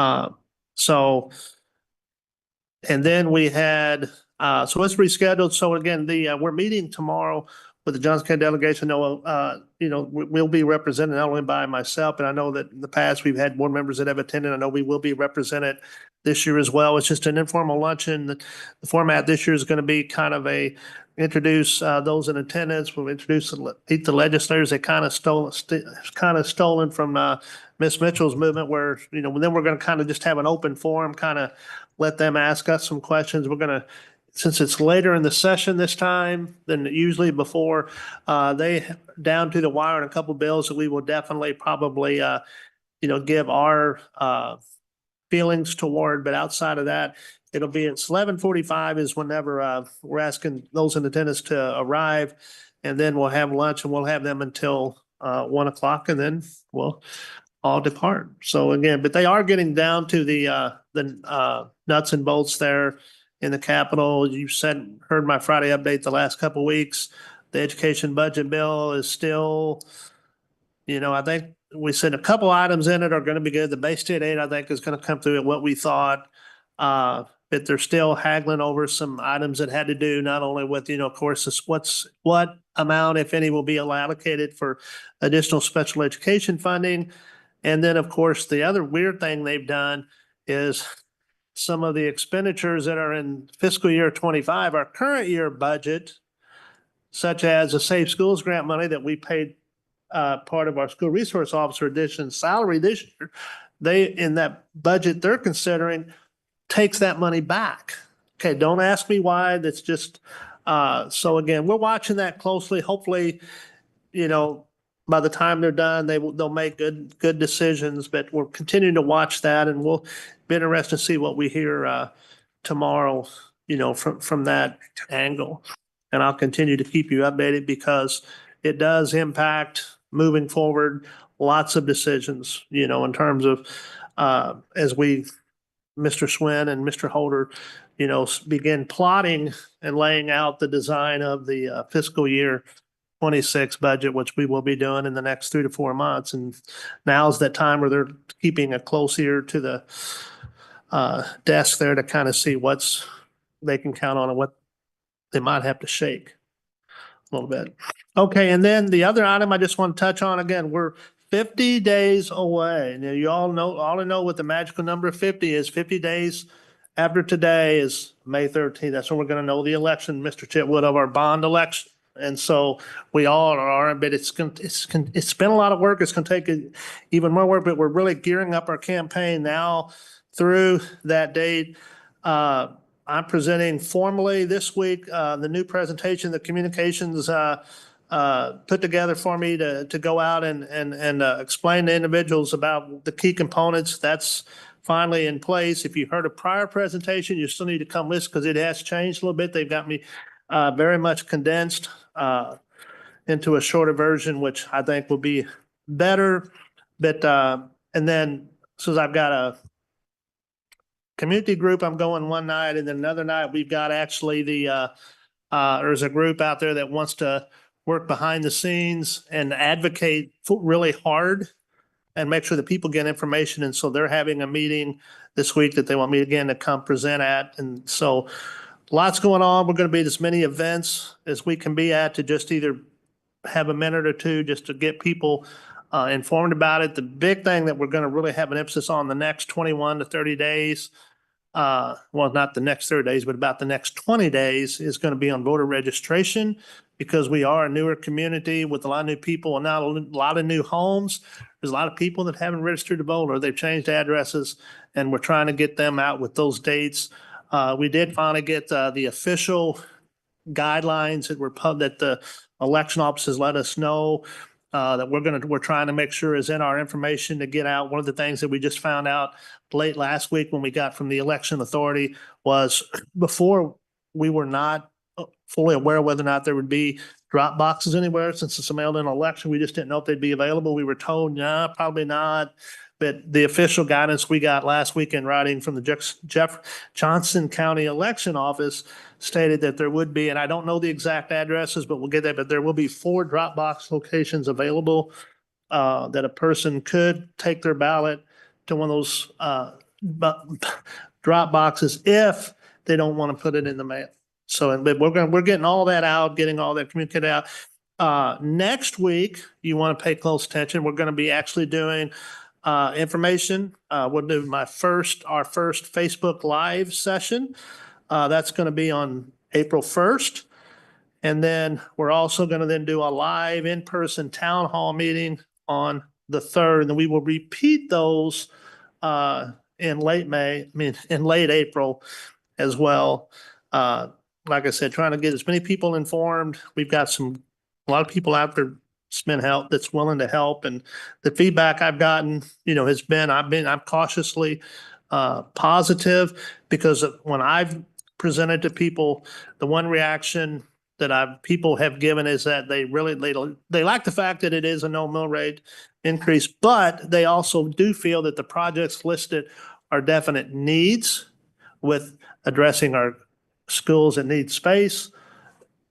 And then we had, so it's rescheduled. So again, we're meeting tomorrow with the Johnson County delegation. We'll be represented not only by myself, but I know that in the past we've had board members that have attended. I know we will be represented this year as well. It's just an informal luncheon. The format this year is going to be kind of introduce those in attendance. We'll introduce the legislators. They kind of stolen from Miss Mitchell's movement where, then we're going to kind of just have an open forum, kind of let them ask us some questions. We're going to, since it's later in the session this time than usually before, they down to the wire on a couple bills that we will definitely probably, give our feelings toward. But outside of that, it's 11:45 is whenever we're asking those in attendance to arrive, and then we'll have lunch and we'll have them until 1 o'clock, and then we'll all depart. So again, but they are getting down to the nuts and bolts there in the Capitol. You heard my Friday update the last couple of weeks. The education budget bill is still, I think we said a couple items in it are going to be good. The Bay State aid, I think, is going to come through at what we thought. But they're still haggling over some items that had to do not only with, of course, what amount, if any, will be allocated for additional special education funding. And then, of course, the other weird thing they've done is some of the expenditures that are in fiscal year 25, our current year budget, such as the Safe Schools grant money that we paid part of our school resource officer addition salary this year, in that budget they're considering takes that money back. Okay, don't ask me why. That's just, so again, we're watching that closely. Hopefully, by the time they're done, they'll make good decisions, but we're continuing to watch that, and we'll be interested to see what we hear tomorrow, from that angle. And I'll continue to keep you updated because it does impact moving forward lots of decisions, in terms of as Mr. Swin and Mr. Holder, begin plotting and laying out the design of the fiscal year 26 budget, which we will be doing in the next 3 to 4 months. And now's that time where they're keeping a close ear to the desk there to kind of see what's they can count on and what they might have to shake a little bit. Okay, and then the other item I just want to touch on, again, we're 50 days away. Now, you all know what the magical number of 50 is. 50 days after today is May 13th. That's when we're going to know the election, Mr. Chitwood, of our bond election. And so we all are, but it's been a lot of work. It's going to take even more work, but we're really gearing up our campaign now through that date. I'm presenting formally this week the new presentation, the communications put together for me to go out and explain to individuals about the key components. That's finally in place. If you heard a prior presentation, you still need to come listen because it has changed a little bit. They've got me very much condensed into a shorter version, which I think will be better. But and then since I've got a community group, I'm going one night, and then another night we've got actually there's a group out there that wants to work behind the scenes and advocate really hard and make sure that people get information. And so they're having a meeting this week that they want me again to come present at. And so lots going on. We're going to be at as many events as we can be at to just either have a minute or two just to get people informed about it. The big thing that we're going to really have an emphasis on the next 21 to 30 days, well, not the next 30 days, but about the next 20 days is going to be on voter registration because we are a newer community with a lot of new people and not a lot of new homes. There's a lot of people that haven't registered to vote or they've changed addresses, and we're trying to get them out with those dates. We did finally get the official guidelines that the election offices let us know that we're trying to make sure is in our information to get out. One of the things that we just found out late last week when we got from the election authority was before we were not fully aware whether or not there would be drop boxes anywhere since it's a mailed-in election. We just didn't know if they'd be available. We were told, nah, probably not. But the official guidance we got last week in writing from the Johnson County Election Office stated that there would be, and I don't know the exact addresses, but we'll get that, but there will be 4 drop box locations available that a person could take their ballot to one of those drop boxes if they don't want to put it in the mail. So we're getting all that out, getting all that communicated out. Next week, you want to pay close attention. We're going to be actually doing information. We'll do our first Facebook Live session. That's going to be on April 1st. And then we're also going to then do a live in-person town hall meeting on the 3rd. And we will repeat those in late April as well. Like I said, trying to get as many people informed. We've got a lot of people out there that's willing to help. And the feedback I've gotten, has been, I'm cautiously positive because when I've presented to people, the one reaction that people have given is that they like the fact that it is a no mill rate increase, but they also do feel that the projects listed are definite needs with addressing our schools that need space,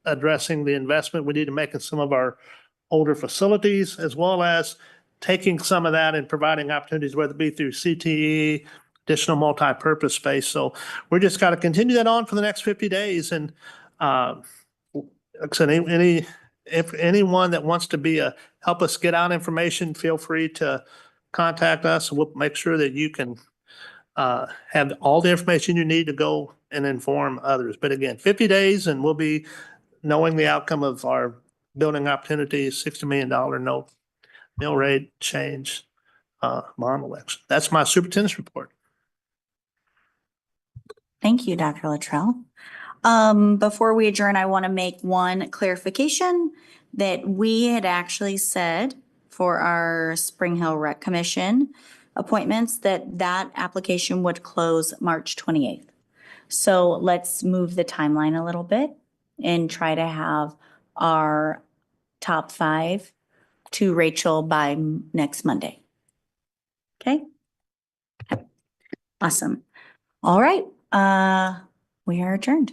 addressing the investment we need to make in some of our older facilities, as well as taking some of that and providing opportunities, whether it be through CTE, additional multi-purpose space. So we're just got to continue that on for the next 50 days. And like I said, if anyone that wants to help us get out information, feel free to contact us. We'll make sure that you can have all the information you need to go and inform others. But again, 50 days and we'll be knowing the outcome of our building opportunities, $60 million no mill rate change bond election. That's my superintendent's report. Thank you, Dr. Luttrell. Before we adjourn, I want to make one clarification that we had actually said for our Spring Hill Rec Commission appointments that application would close March 28th. So let's move the timeline a little bit and try to have our top 5 to Rachel by next Monday. Okay? Awesome. All right. We are adjourned.